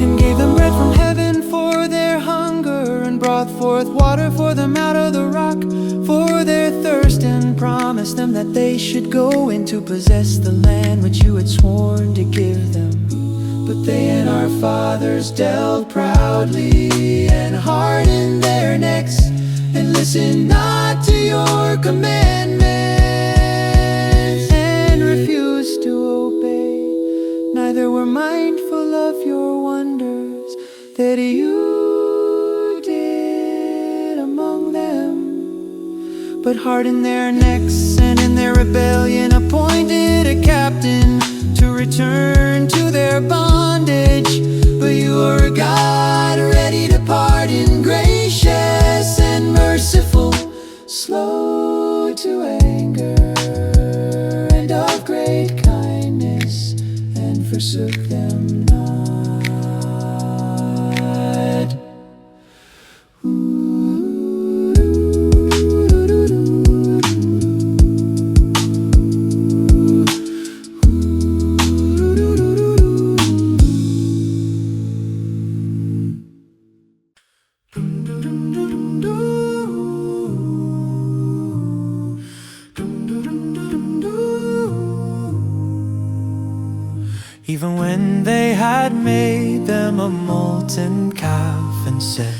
and gave them bread from heaven for their hunger, and brought forth water for them out of the rock for their thirst, and promised them that they should go in to possess the land which you had sworn to give them. But they and our fathers dealt proudly, and hardened their necks, and listened not to your commandments, and refused to obey, neither were mindful of your wonders that you did among them, but hardened their necks, and in their rebellion appointed a captain to return to their bondage. But you are a God ready to pardon, gracious and merciful, slow to anger, and of great kindness, and forsook them not. Even when they had made them a molten calf, and said,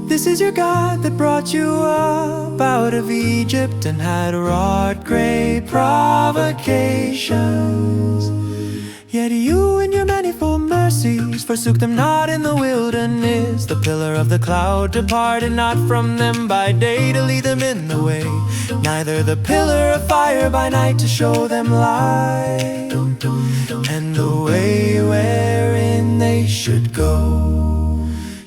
"This is your God that brought you up out of Egypt," and had wrought great provocations, yet you in your manifold mercies forsook them not in the wilderness. The pillar of the cloud departed not from them by day to lead them in the way, neither the pillar of fire by night to show them light, and the way wherein they should go.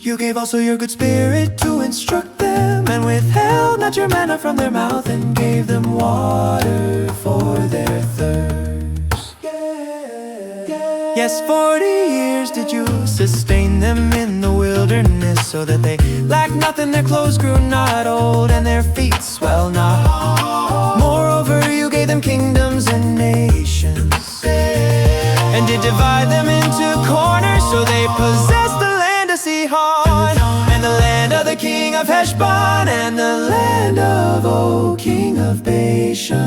You gave also your good spirit to instruct them, and withheld not your manna from their mouth, and gave them water for their thirst. Yes, 40 years did you sustain them in the wilderness, so that they lacked nothing, their clothes grew not old, and their feet swell not. Moreover, you gave them kingdoms and nations, and did divide them into corners, so they possessed the land of Sihon, and the land of the king of Heshbon, and the land of Og, king of Bashan.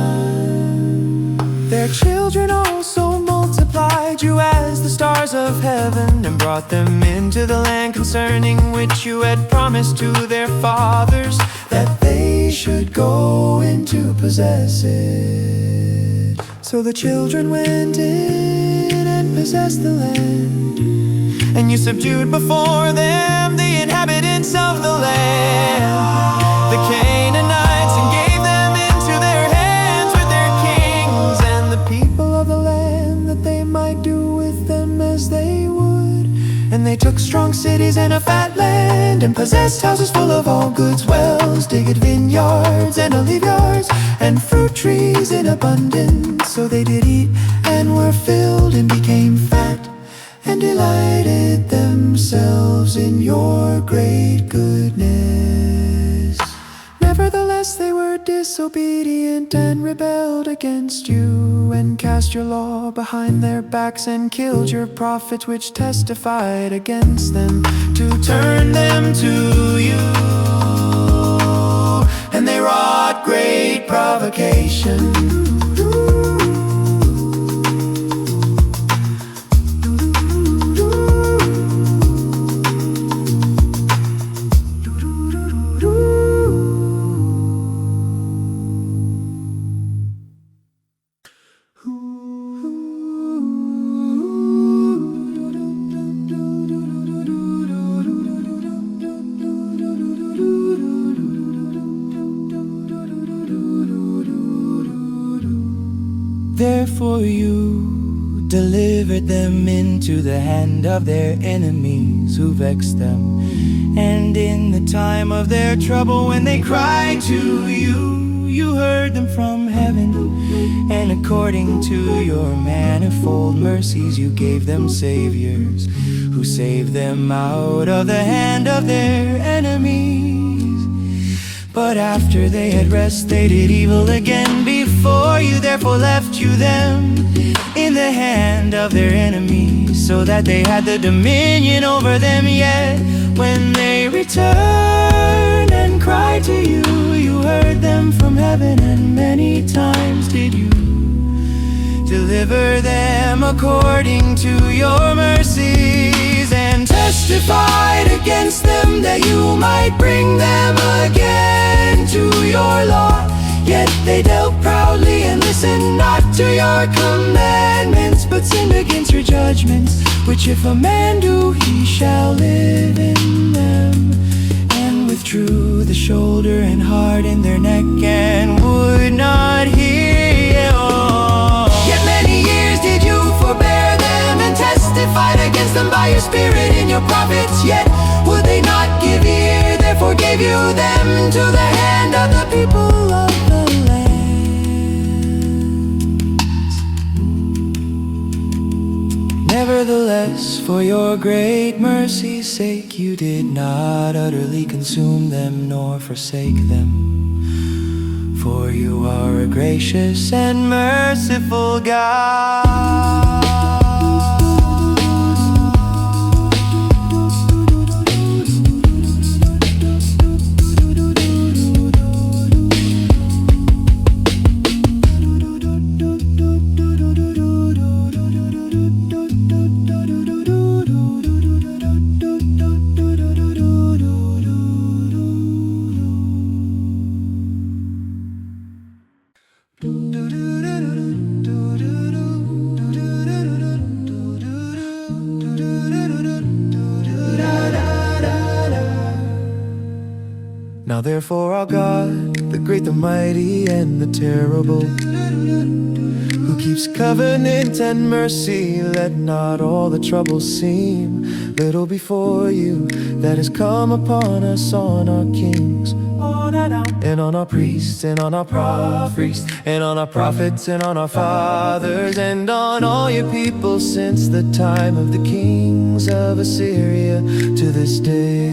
Their children also multiplied you as the stars of heaven, and brought them into the land concerning which you had promised to their fathers, that they should go in to possess it. So the children went in and possessed the land, and you subdued before them the inhabitants of the land, the Canaanites, and gave them into their hands with their kings, and the people of the land, that they might do with them as they would. And they took strong cities and a fat land, and possessed houses full of all goods, wells, digged vineyards and olive yards, and fruit trees in abundance. So they did eat and were filled, and became fat, and delighted themselves in your great goodness. Nevertheless, they were disobedient, and rebelled against you, and cast your law behind their backs, and killed your prophets which testified against them, to turn them to you. And they wrought great provocation. Therefore you delivered them into the hand of their enemies who vexed them. And in the time of their trouble, when they cried to you, you heard them from heaven. And according to your manifold mercies, you gave them saviors who saved them out of the hand of their enemies. But after they had rest, they did evil again before you. Therefore left you them in the hand of their enemies, so that they had the dominion over them. Yet when they returned and cried to you, you heard them from heaven, and many times did you deliver them according to your mercies, and testified against them that you might bring them again to your law. Yet they dealt proudly and listened not to your commandments, but sinned against your judgments, which if a man do, he shall live in them. And withdrew the shoulder and hardened their neck, and would not hear. Yet many years did you forbear them, and testified against them by your spirit in your prophets. Yet would they not give ear, therefore gave you them into the hand of the people of the lands. Nevertheless, for your great mercy's sake, you did not utterly consume them nor forsake them. For you are a gracious and merciful God. Now therefore our God, the great, the mighty, and the terrible, who keeps covenant and mercy, let not all the troubles seem little before you, that has come upon us, on our kings, and on our priests, and on our prophets, and on our prophets, and on our fathers, and on all your people since the time of the kings of Assyria to this day.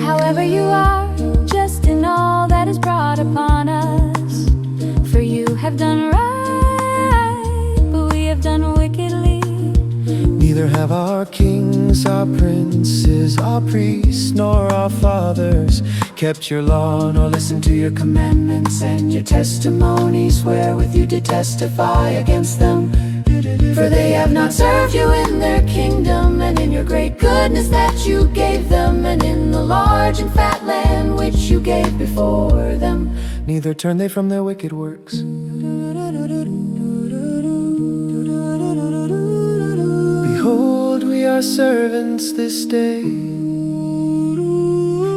However you are, just in all that is brought upon us. For you have done right, but we have done wickedly. Neither have our kings, our princes, our priests, nor our fathers kept your law, nor listened to your commandments and your testimonies, wherewith you did testify against them. For they have not served you in their kingdom, and in your great goodness that you gave them, and in the large and fat land which you gave before them. Neither turn they from their wicked works. Behold, we are servants this day,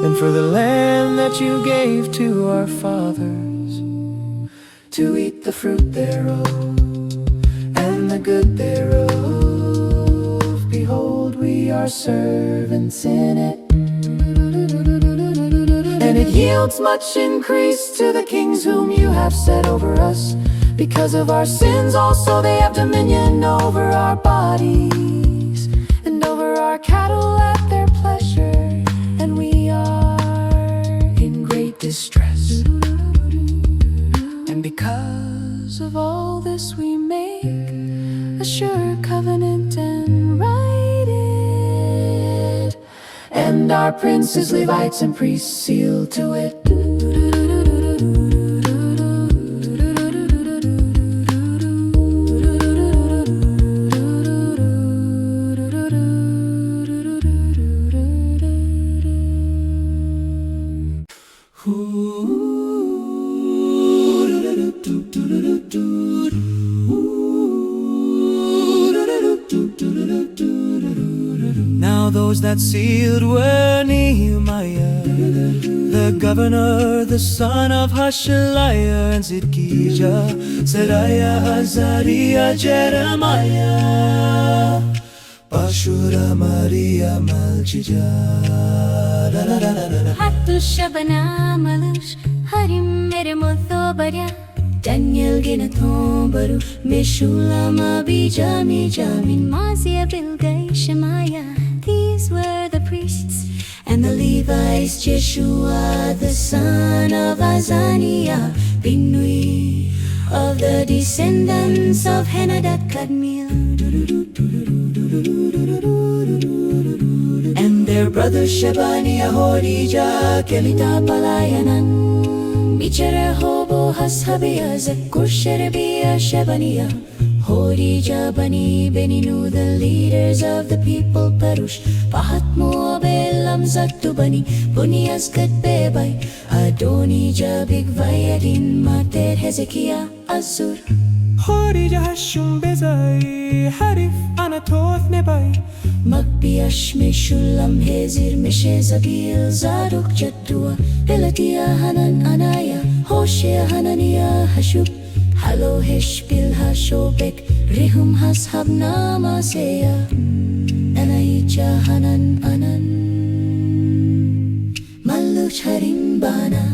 and for the land that you gave to our fathers, to eat the fruit thereof, and the good thereof. Behold, we are servants in it, and it yields much increase to the kings whom you have set over us. Because of our sins also they have dominion over our bodies, and over our cattle at their pleasure, and we are in great distress. And because of all this we make a sure covenant and write it, and our princes, Levites, and priests seal to it. Now those that sealed were Nehemiah, the governor, the son of Hashaliah, and Zidkijah, Zedaiah, Azariah, Jeremiah, Pashura Maria Malchija. Hatusha bana malush harim mere motho barya Daniel gena thombaru Meshulama bijami jamin Mazia bilgai Shemaiah. These were the priests and the Levites, Jeshua the son of Azaniah, Binui of the descendants of Henadad Kadmiel, and their brothers Shebaniah, Hodijah, Kelita, Palayanan, Michere, Hobo, Hashabia, Zekur, Sherebiah, Shebaniah, Hodijah, Bani, Beninu, the leaders of the people, Perush, Pahat, Moab, Elam, Zattu, Bani, Bunias, Bebai, Adonijah, Bigvayadin, Mater, Hezekiah, Azur, Hodijah Hashum Bezai, Harif Anatoth Nebai, Magbiash, Meshulam, Hezir, Meshezabil, Zadok, Jaddua, Pelatiah, Hanan, Anaya, Hoshea, Hananiah, Hashub, Halo, Heshbil, Hashobek, Rehum, Hashab, Namaseya, Anaijah, Hanan, Anan, Maluch, Harim, Bana.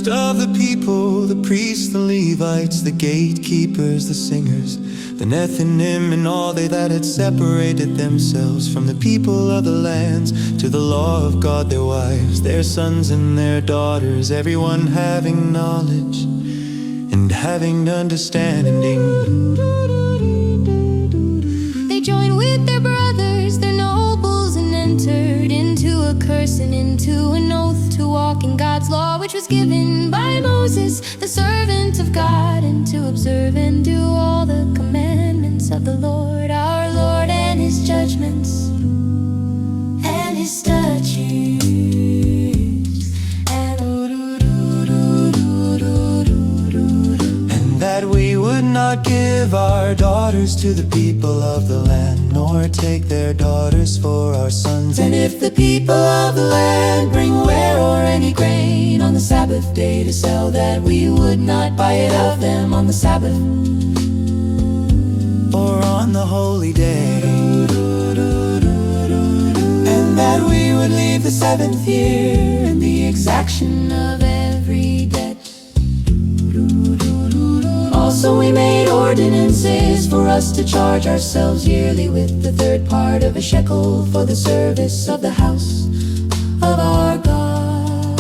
Of the people, the priests, the Levites, the gatekeepers, the singers, the Nethinim, and all they that had separated themselves from the people of the lands, to the law of God, their wives, their sons and their daughters, everyone having knowledge and having understanding. They joined with their brothers, their nobles, and entered into a curse and into an oath to walk in God's law, which was given by Moses, the servant of God, and to observe and do all the commandments of the Lord our Lord, and his judgments and his statutes. And that we would not give our daughters to the people of the land, nor take their daughters for our sons. And if the people of the land bring ware or any grain on the Sabbath day to sell, that we would not buy it of them on the Sabbath or on the holy day. And that we would leave the seventh year in the exaction of every debt. Also we made ordinances for us to charge ourselves yearly with the third part of a shekel for the service of the house of our God,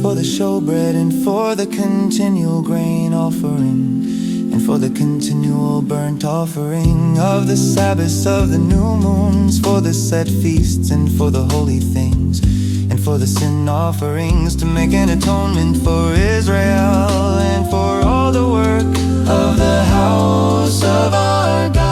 for the showbread and for the continual grain offering, and for the continual burnt offering of the Sabbaths of the new moons, for the set feasts and for the holy things, and for the sin offerings, to make an atonement for Israel, and for all the work of the house of our God.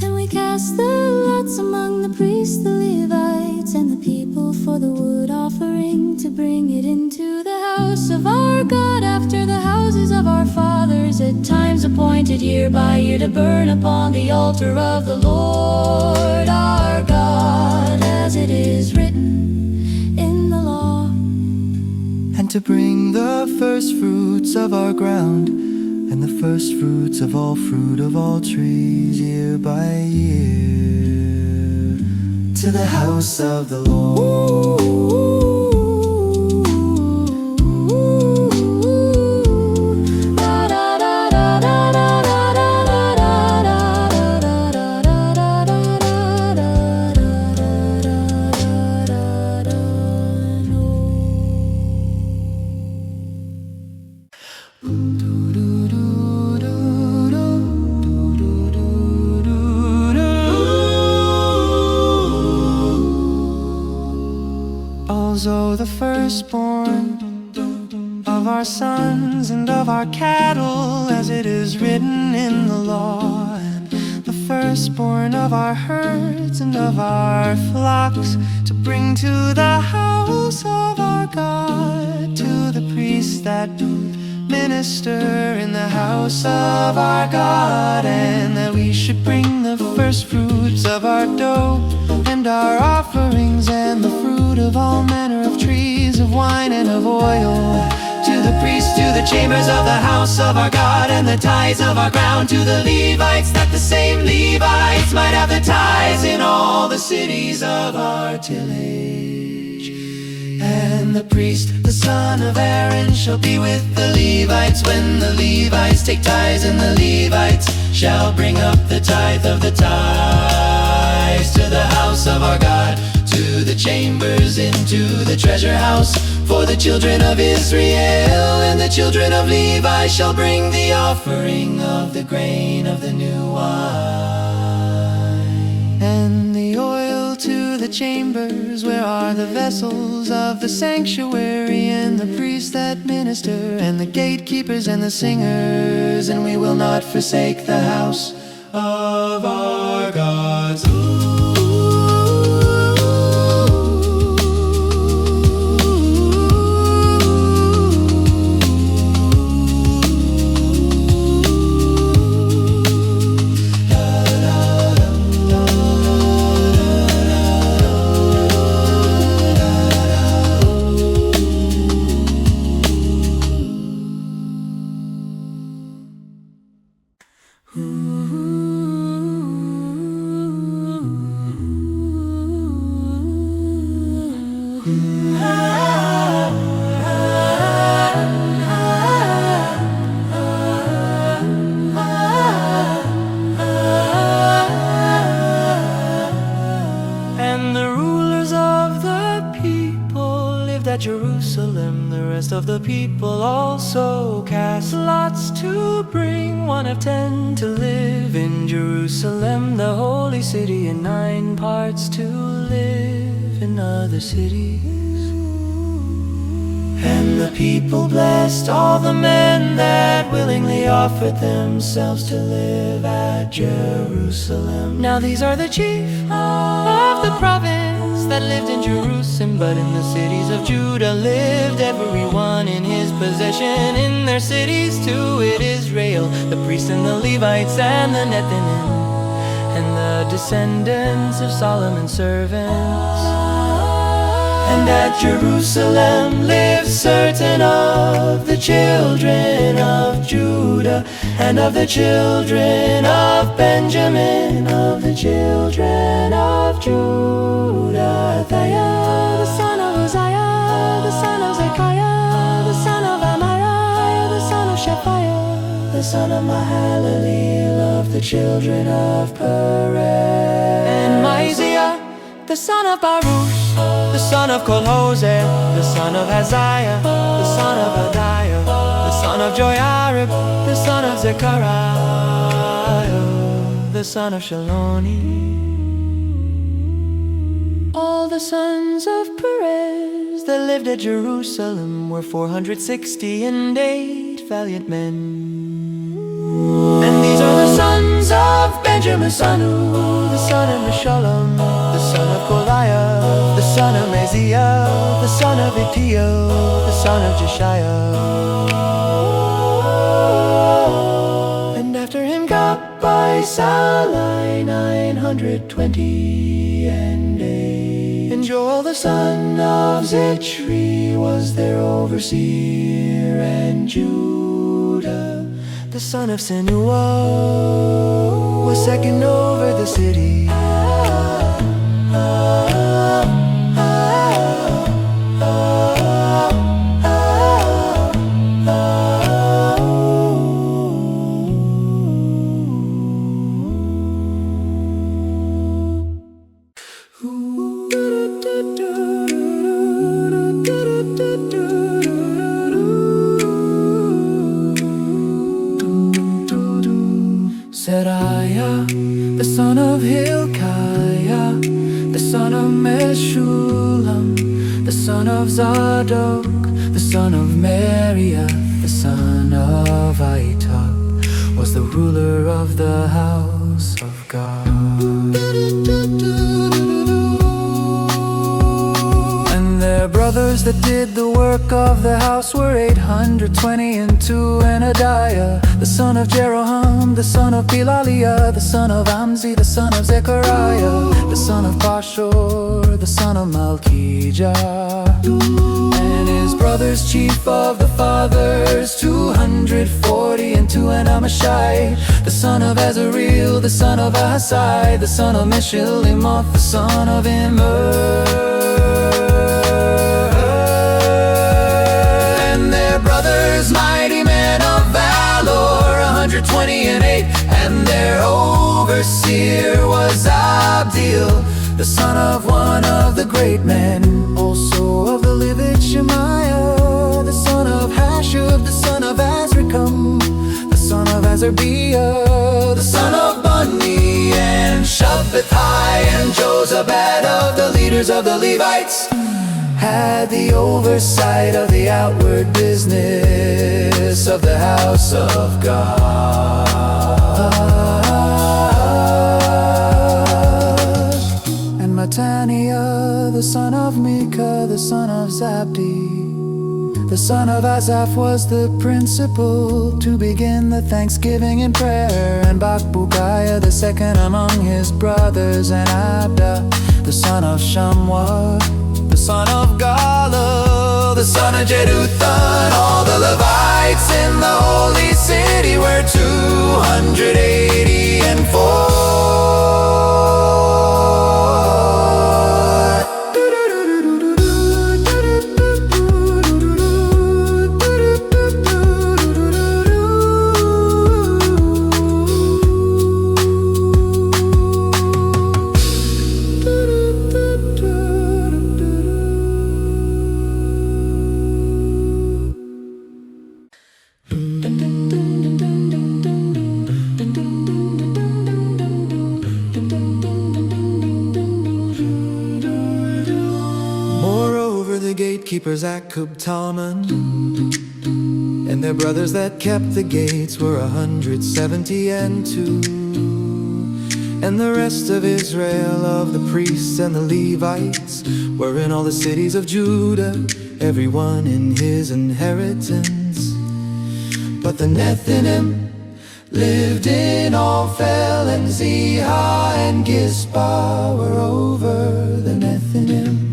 And we cast the lots among the priests, the Levites, and the people for the wood offering, to bring it into the house of our God after the houses of our fathers, at times appointed year by year, to burn upon the altar of the Lord our God, as it is written in the law. And to bring the first fruits of our ground, and the first fruits of all fruit of all trees, year by year, to the house of the Lord. for the firstborn of our sons and of our cattle, as it is written in the law, and the firstborn of our herds and of our flocks, to bring to the house of our God, to the priests that minister in the house of our God, and that we should bring the first fruits of our dough and our offerings, and the fruit of all manner of trees, of wine and of oil, to the priests, to the chambers of the house of our God, and the tithes of our ground to the Levites, that the same Levites might have the tithes in all the cities of our tillage. And the priest, the son of Aaron, shall be with the Levites when the Levites take tithes, and the Levites shall bring up the tithe of the tithes to the house of our God, to the chambers, into the treasure house, for the children of Israel. And the children of Levi shall bring the offering of the grain of the new wine, and the oil to the chambers, where are the vessels of the sanctuary, and the priests that minister, and the gatekeepers and the singers. And we will not forsake the house of our gods. At Jerusalem, the rest of the people also cast lots to bring 1 of 10 to live in Jerusalem, the holy city, and 9 parts to live in other cities. And the people blessed all the men that willingly offered themselves to live at Jerusalem. Now these are the chief of the province that lived in Jerusalem, but in the cities of Judah lived everyone in his possession, in their cities to it Israel, the priests and the Levites and the Nethinim, and the descendants of Solomon's servants. And at Jerusalem lived certain of the children of Judah, and of the children of Benjamin, of the children of Judah, Athiah, the son of Uzziah, the son of Zechariah, the son of Amariah, the son of Shephiah, the son of Mahalaleel, of the children of Perez, and Maizia, the son of Baruch, the son of Kol-Hoseh, the son of Haziah, the son of Adiah, the son of Joiarib, the son of Zechariah, the son of Shaloni. All the sons of Perez that lived at Jerusalem were 468 valiant men. And these are the sons of Benjamin, the son of Meshullam, the son of Koliah, the son of Maziah, the son of Itiel, the son of Jeshiah. And after him Gabbai 920 and 8. And Joel the son of Zitri was their overseer, and Judah the son of Senuah was second over the city. Seraiah, the son of Hilkiah, the son of Meshullam, the son of Zadok, the son of Meriah, the son of Ahitub, was the ruler of the house of God. And their brothers that did the work of the house were 820, and 2, and Adiah, the son of Jeroham, the son of Pelaliah, the son of Amzi, the son of Zechariah, the son of Pashur, the son of Malchijah, and his brothers chief of the fathers 240, and 2, and Amashai, the son of Azareel, the son of Ahasai, the son of Meshillemoth, the son of Immer, and their brothers mighty men of valor 120 and 8, and their overseer was Abdiel, the son of one of the great men, also of the living Shemaiah, the son of Hashub, the son of Azrikam, the son of Azarbiah, the son of Bani, and Shabbatai, and Josabad, of the leaders of the Levites, had the oversight of the outward business of the house of God. And Mattaniah, the son of Micah, the son of Zabdi, the son of Asaph, was the principal to begin the thanksgiving and prayer. And Bakbukiah, the second among his brothers, and Abda, the son of Shamwah, the son of Gala, the son of Jeduthun. All the Levites in the holy city were 280 and 4. Gatekeepers Akub, Talmon, and their brothers that kept the gates were 170 and 2. And the rest of Israel, of the priests and the Levites, were in all the cities of Judah, everyone in his inheritance. But the Nethinim lived in Ophel, and Zihah and Gizpah were over the Nethinim.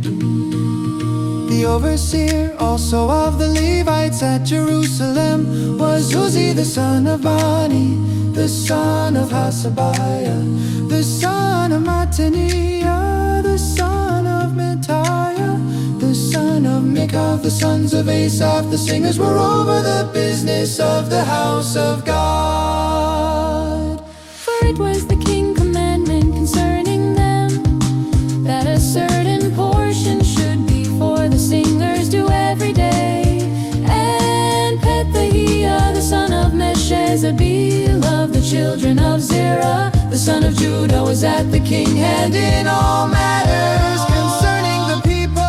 The overseer also of the Levites at Jerusalem was Uzzi, the son of Bani, the son of Hasabiah, the son of Mattaniah, the son of Mattiah, the son of Micah. The sons of Asaph, the singers, were over the business of the house of God. For it was the king's commandment concerning them, that a certain portion should be for the singers do every day. And Pethahiah, the son of Meshezabeel, of the children of Zerah, the son of Judah, was at the king hand in all matters concerning the people,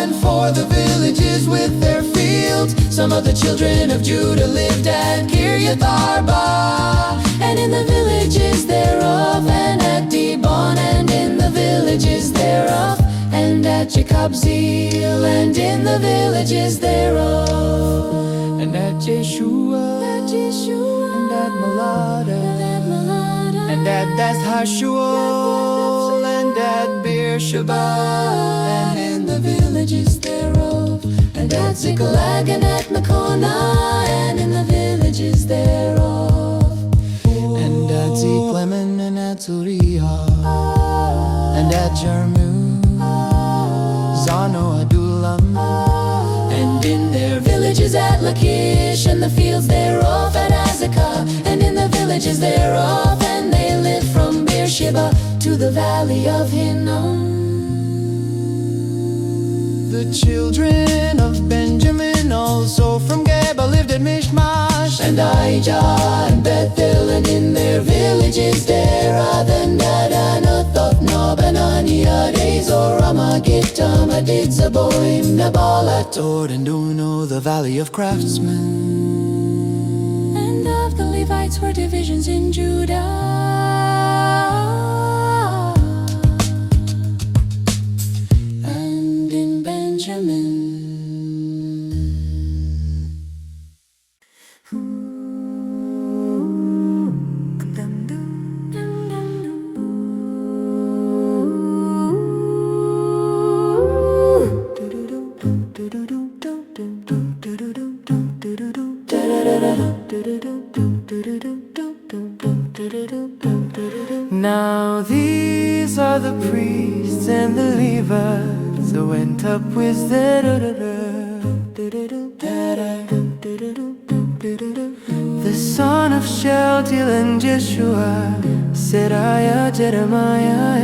and for the villages with their fields. Some of the children of Judah lived at Kiriath Arba, and in the villages thereof, and at Dibon, and in the villages thereof, and at Jacobzeel, and in the villages thereof, and at Jeshua, and at Malada, and at Beth-Hashuel, and at Beersheba, and in the villages thereof, and at Ziklag, and at Makona, and in the villages thereof, and at Ziklemen, and at Zuriah, and at Jarmuth, Zano, Adullam, and in their villages at Lachish, and the fields thereof, at Azekah, and in the villages thereof, and they lived from Beersheba to the valley of Hinnom. The children of Benjamin also from Geba lived at Mishmash, and Ahijah, and Bethel, and in their villages there, and Adanath, Nob, and Aniad, Azor, Ramah, Gittim, Madid Zaboim Nabalat, Lord and Uno, the valley of craftsmen. and of the Levites were divisions in Judah and in Benjamin. Now these are the priests and the Levites that went up with the son of Shealtiel and Jeshua, Seraiah, Jeremiah,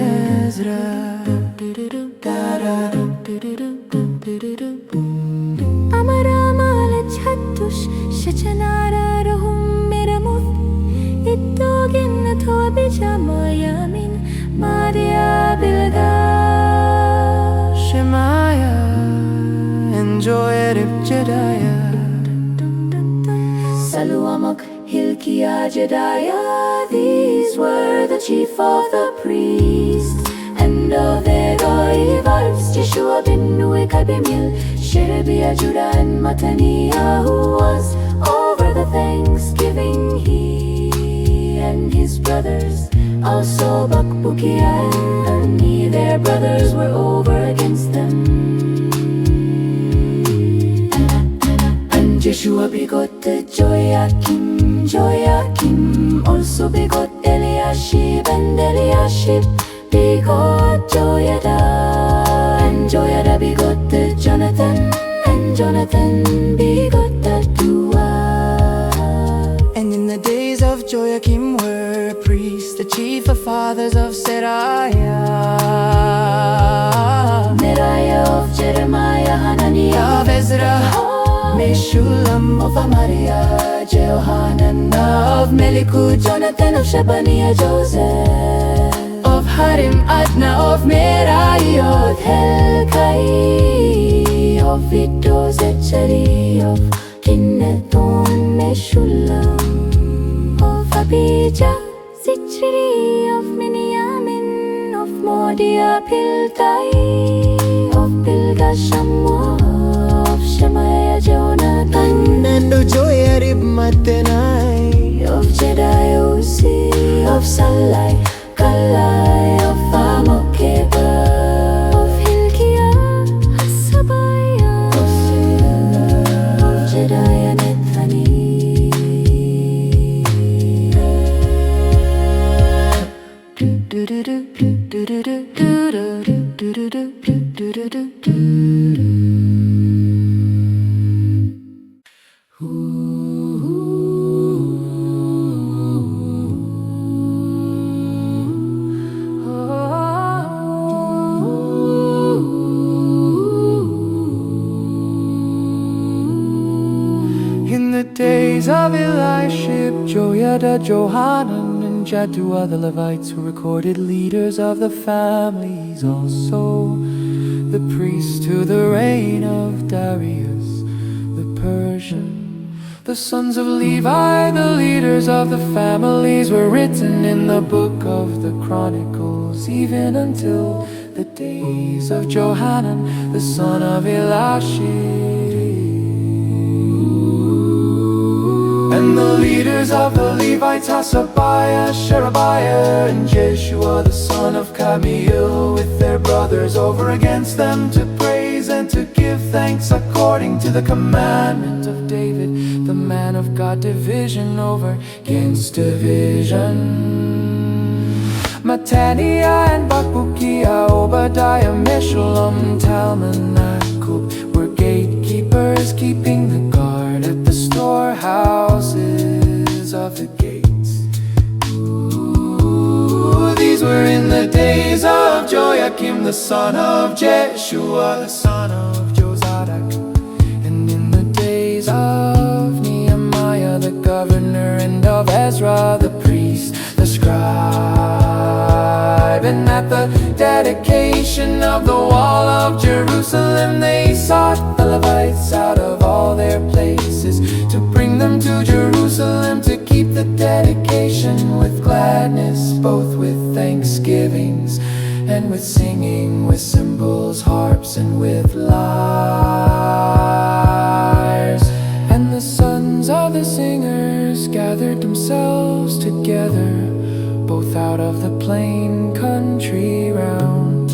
Ezra. Amaramalet Hattush Shechanara Ruhum Miramuth Ittogin Tobijamoyamin Maria Bilga Shemaiah and Joarib, Jediah. Saluamok, Hilkiah, Jediah. These were the chief of the priests, and of their Levites, Jeshua bin Nui, Kadmiel, Sherebiah, Judah, and Mattaniah, who was over the thanksgiving. He and his brothers, also Bakbukiah and Ani, their brothers, were over against them. And Jeshua begot Joachim, Joachim also begot Eliashib, and Eliashib begot Joyada, and Joyada begot Jonathan, and Jonathan begot Tatua. And in the days of Joachim were priests, the chief of fathers of Seraiah, Neriah of Jeremiah, Hananiah of Ezra, Meshulam of Amariah, Jehohanan of Melikud, Jonathan of Shebaniah, Joseph of Harim, Adna of Meraiah, Helkai of Iddo, Zechari of Kinnethon, Meshulam of Abijah, Zichri of Miniamin, of Modia, Piltai of Pilgashamua, of Shemaiah, Jonathan, and of Joarib, Mattenai, of Jediah, Uzi, of Salai, Kalai, of Amokeba, of Hilkiah, Hasabiah, of Jediah, Nethani. In the days of Elishib, Joiada, Johanan, and Jaddua, the Levites, who recorded leaders of the families, also the priests to the reign of Darius the Persian. The sons of Levi, the leaders of the families, were written in the book of the Chronicles, even until the days of Johanan, the son of Elishib. And the leaders of the Levites, Hasabiah, Sherebiah, and Jeshua, the son of Kadmiel, with their brothers over against them, to praise and to give thanks according to the commandment of David, the man of God, division over against division. Mattaniah and Bakbukiah, Obadiah, Meshullam, Talman, Akub were gatekeepers, keeping the guard at the storehouses of the gates. These were in the days of Joachim, the son of Jeshua, the son of Jozadak, and in the days of Nehemiah, the governor, and of Ezra, the priest, the scribe. And at the dedication of the wall of Jerusalem, blessed both with thanksgivings and with singing, with cymbals, harps, and with lyres. And the sons of the singers gathered themselves together, both out of the plain country round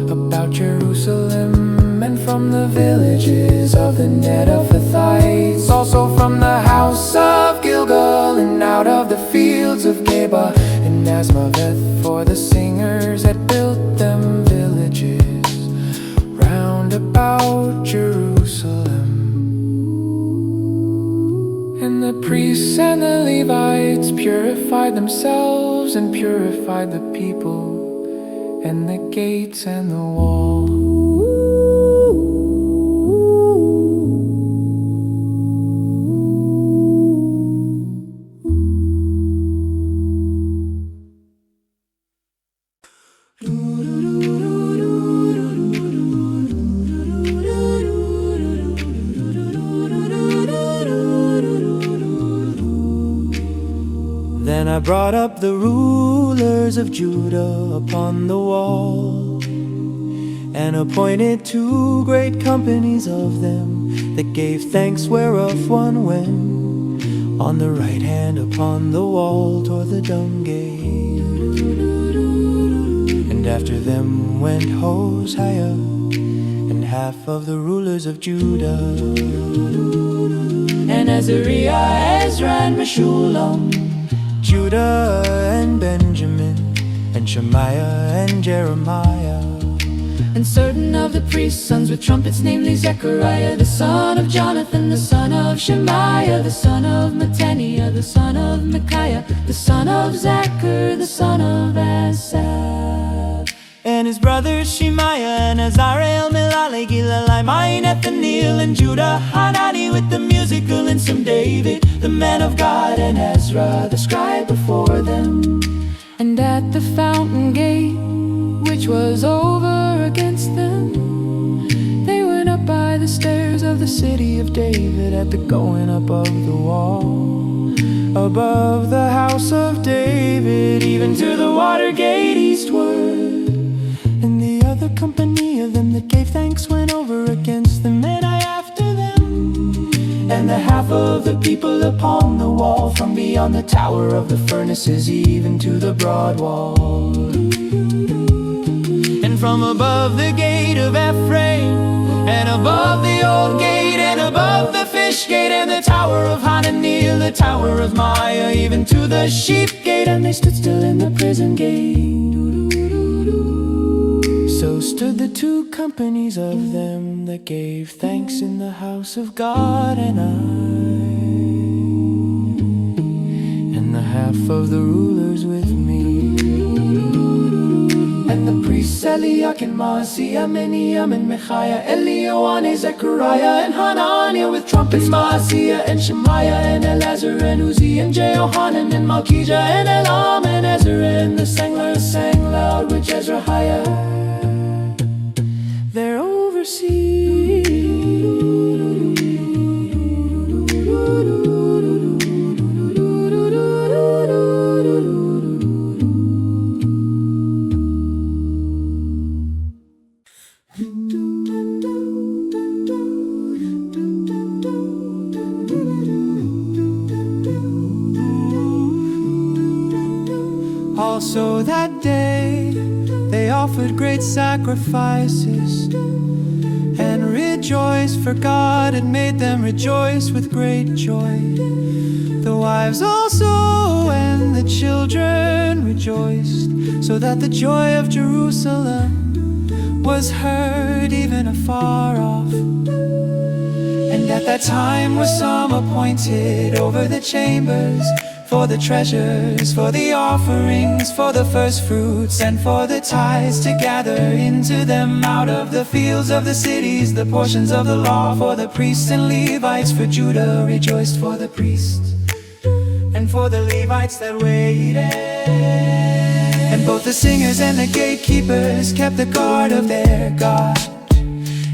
about Jerusalem, and from the villages of the Netophathites, also from the house of Gilgal, and out of the fields of Geba and Asmaveth, for the singers had built them villages round about Jerusalem. And the priests and the Levites purified themselves and purified the people, and the gates and the wall. Then I brought up the rulers of Judah upon the wall, and appointed 2 great companies of them, that gave thanks, whereof one went on the right hand upon the wall toward the dung gate. And after them went Hosea and half of the rulers of Judah, and Azariah, Ezra, and Meshullam, Judah and Benjamin, and Shemaiah and Jeremiah, And certain of the priest's sons with trumpets, namely Zechariah, the son of Jonathan, the son of Shemaiah, the son of Mattaniah, the son of Micaiah, the son of Zachar, the son of Asaph. and his brothers Shemaiah and Azarel, Milalai, Gilalai, Nathaniel, and Judah, Hanani with the musical instrument, David, the man of God, and Ezra, the scribe before them. And at the fountain gate, which was over against them, they went up by the stairs of the city of David, At the going up of the wall, above the house of David, even to the water gate eastward. And the other company of them that gave thanks went over against them, and I after them. And the half of the people upon the wall, from beyond the tower of the furnaces even to the broad wall. And from above the gate of Ephraim, and above the old gate, and above the fish gate, and the tower of Hananiel, the tower of Maya, even to the sheep gate, and they stood still in the prison gate. So stood the 2 companies of them that gave thanks in the house of God, and the half of the rulers with me. And the priests Eliakim, Maaseiah, Miniam, and Micaiah, Elioane, Zechariah, and Hananiah with trumpets, Maaseiah, and Shemaiah, and Elazar, and Uzi, and Jehohanan, and Malchijah, and Elam, and Ezra, and the singers sang loud with Jezrahiah, their overseer. Also that day they offered great sacrifices, and rejoiced, for God had made them rejoice with great joy. The wives also and the children rejoiced, so that the joy of Jerusalem was heard even afar off. And at that time was some appointed over the chambers, for the treasures, for the offerings, for the first fruits, and for the tithes, to gather into them out of the fields of the cities the portions of the law, for the priests and Levites. For Judah rejoiced for the priests, and for the Levites that waited. And both the singers and the gatekeepers kept the guard of their God,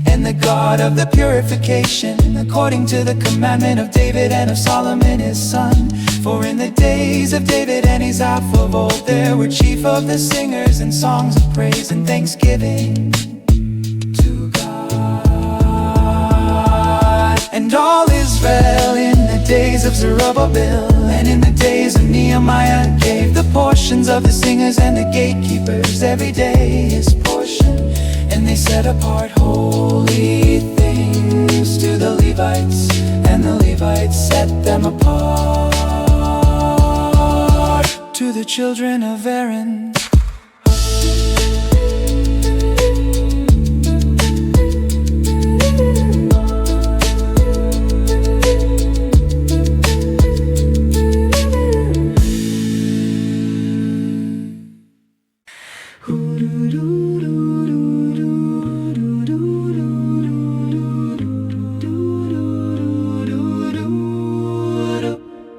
and the God of the purification, according to the commandment of David and of Solomon his son. For in the days of David and Asaph of old, there were chief of the singers and songs of praise and thanksgiving to God. And all Israel in the days of Zerubbabel and in the days of Nehemiah gave the portions of the singers and the gatekeepers every day his portion. And they set apart holy things to the Levites, and the Levites set them apart to the children of Aaron.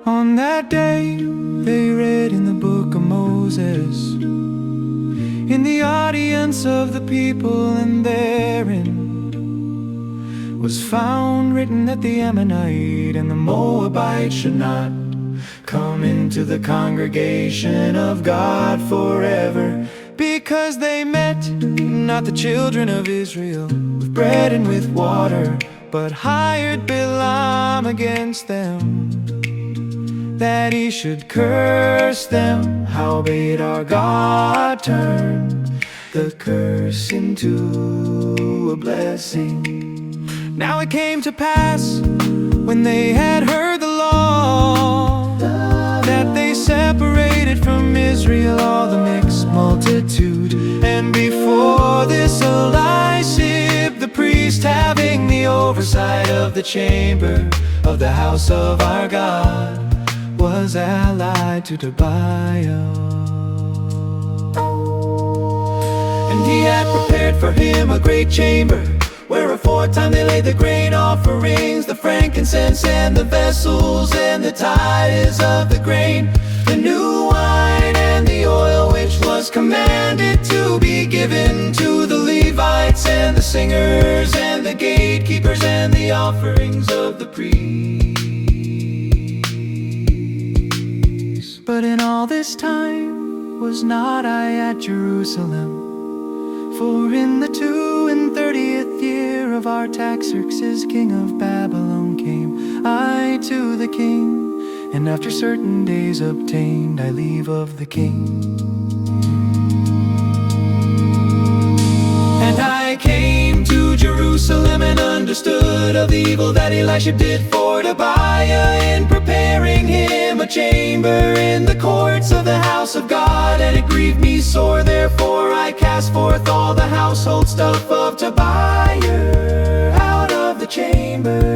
On that day, they read in the book of Moses, in the audience of the people, and therein was found written that the Ammonite and the Moabite should not come into the congregation of God forever, because they met not the children of Israel with bread and with water, but hired Balaam against them, that he should curse them. Howbeit our God turned the curse into a blessing. Now it came to pass, when they had heard the law, that they separated from Israel all the mixed multitude. And before this Eliashib the priest, having the oversight of the chamber of the house of our God, was allied to Tobiah. And he had prepared for him a great chamber, where aforetime they laid the grain offerings, the frankincense and the vessels, and the tithes of the grain, the new wine and the oil, which was commanded to be given to the Levites and the singers and the gatekeepers, and the offerings of the priests. But in all this time was not I at Jerusalem, for in the 32nd year of Artaxerxes, king of Babylon, came I to the king, and after certain days obtained I leave of the king. And I came to Jerusalem, and understood of the evil that Eliashib did for Tobiah, in preparing him a chamber in the courts of the house of God. And it grieved me sore, therefore I cast forth all the household stuff of Tobiah out of the chamber.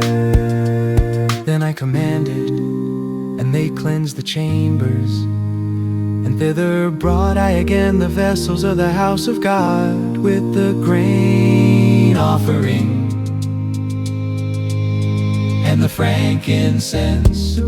Then I commanded, and they cleansed the chambers, and thither brought I again the vessels of the house of God, with the grain offering and the frankincense.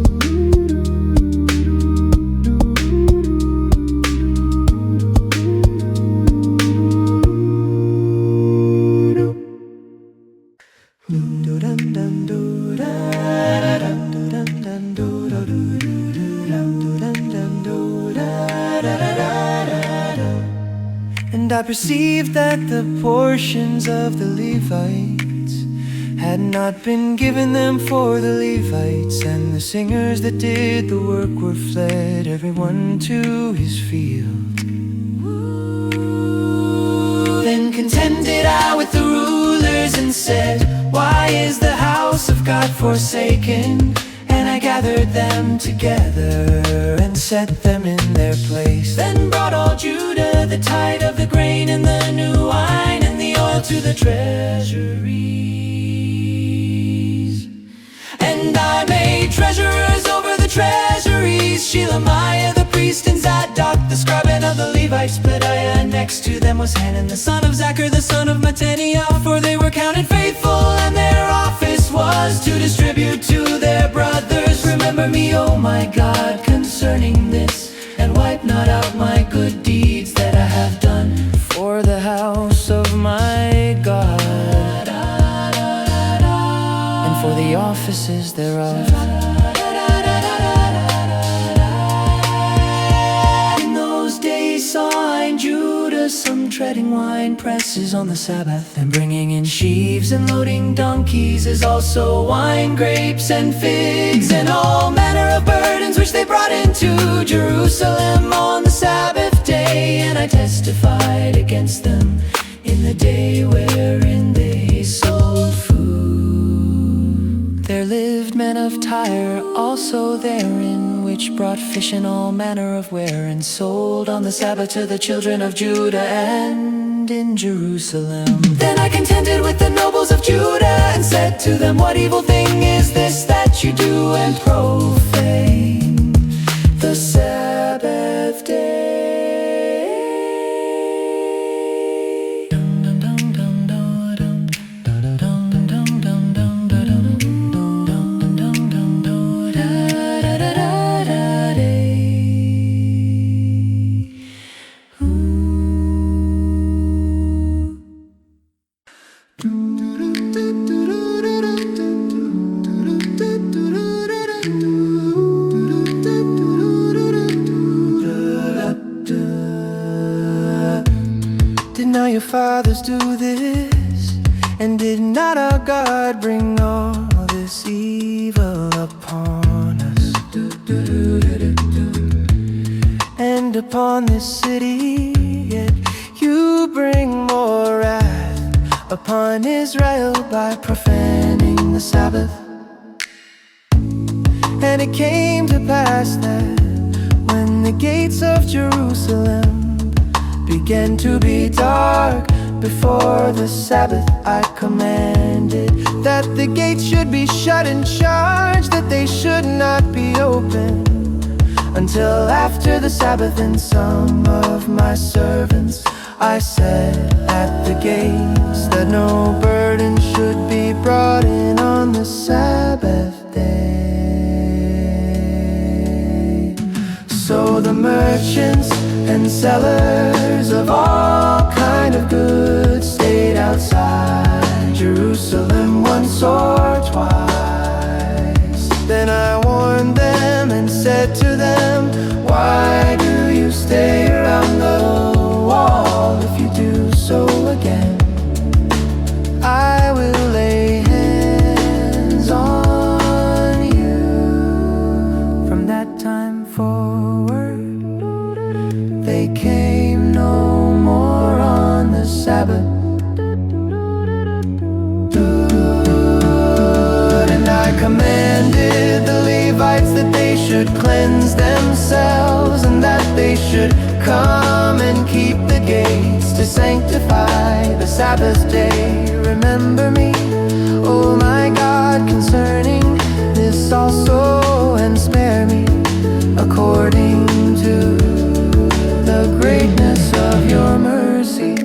And I perceived that the portions of the Levites had not been given them for the Levites, and the singers that did the work were fled, everyone to his field. Then contended I with the rulers and said, why is the house of God forsaken? And I gathered them together and set them in their place. Then brought all Judah the tithe of the grain and the new wine and the oil to the treasuries. And I made treasurers over the treasuries, Shelemiah the priest and Zadok the scribe, and of the Levites Pedaiah. Next to them was Hanan the son of Zachar the son of Mattaniah, for they were counted faithful, and their office was to distribute to their brothers. Remember me, O my God, concerning this, and wipe not out my good deeds that I have done for the house of my God, and for the offices thereof. saw in Judah some treading wine presses on the Sabbath, and bringing in sheaves and loading donkeys, as also wine, grapes, and figs, and all manner of burdens which they brought into Jerusalem on the Sabbath day. And I testified against them in the day wherein they sold food. There lived men of Tyre also therein, which brought fish and all manner of ware, and sold on the Sabbath to the children of Judah and in Jerusalem. Then I contended with the nobles of Judah, and said to them, what evil thing is this that you do, and profane the Sabbath day? Did not your fathers do this? And did not our God bring all this evil upon us? And upon this city, yet you bring more wrath upon Israel by profaning the Sabbath. And it came to pass that when the gates of Jerusalem began to be dark before the Sabbath, I commanded that the gates should be shut, and charged that they should not be opened until after the Sabbath. And some of my servants I set at the gates, that no burden should be brought in on the Sabbath day. So the merchants and sellers of all kind of goods stayed outside Jerusalem once or twice. Then I warned them and said to them, why do you stay around the wall? If you do so again, I will lay hands on you. From that time forward, they came no more on the Sabbath. And I commanded the Levites that they should cleanse themselves, and that they should come and keep the gates to sanctify the Sabbath day. Remember me, O my God, concerning this also, and spare me according to the greatness of your mercy.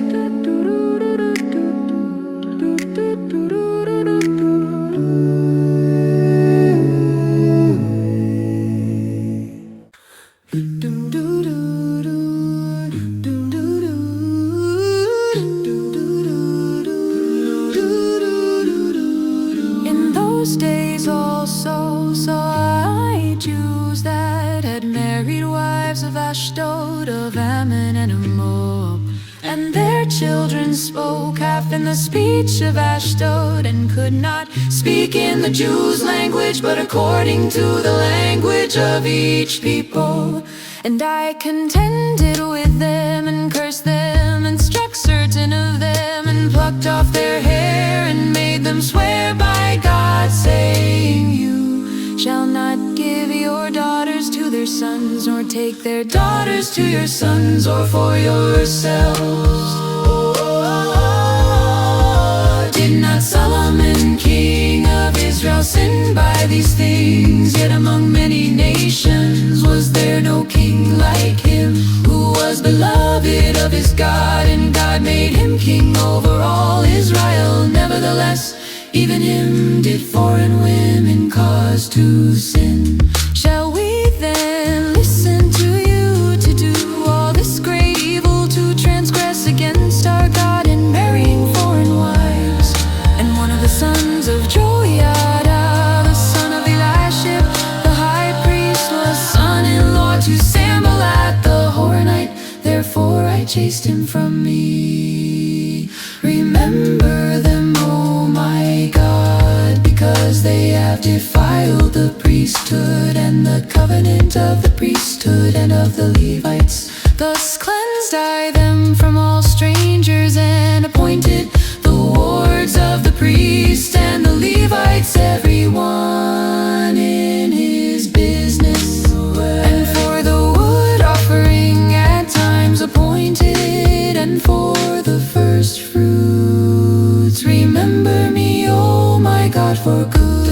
In those days also saw I Jews that had married wives of Ashdod, of Ammon, and of Moab, and their children spoke half in the speech of Ashdod, and could not speak in the Jews' language, but according to the language of each people. And I contended with them, and cursed them, and struck certain of them, and plucked off their hair, and made them swear by God, saying, you shall not give your daughters to their sons, nor take their daughters to your sons, or for yourselves. Did not Solomon, king of Israel, sin by these things? Yet among many nations was there no king like him, who was beloved of his God, and God made him king over all Israel. Nevertheless, even him did foreign women cause to sin. Shall we then listen to you to do all this great evil, to transgress against our God in marrying foreign wives? And one of the sons of Joiada, the son of Eliashib, the high priest, was son-in-law to Sanballat the Horonite. Therefore chased him from me. Remember them, oh my God, because they have defiled the priesthood and the covenant of the priesthood and of the Levites. Thus cleansed I them from all strangers and appointed the wards of the priests and the Levites, everyone in his business. And for the wood offering at times appointed, and for the first fruits, remember me, oh my God, for good.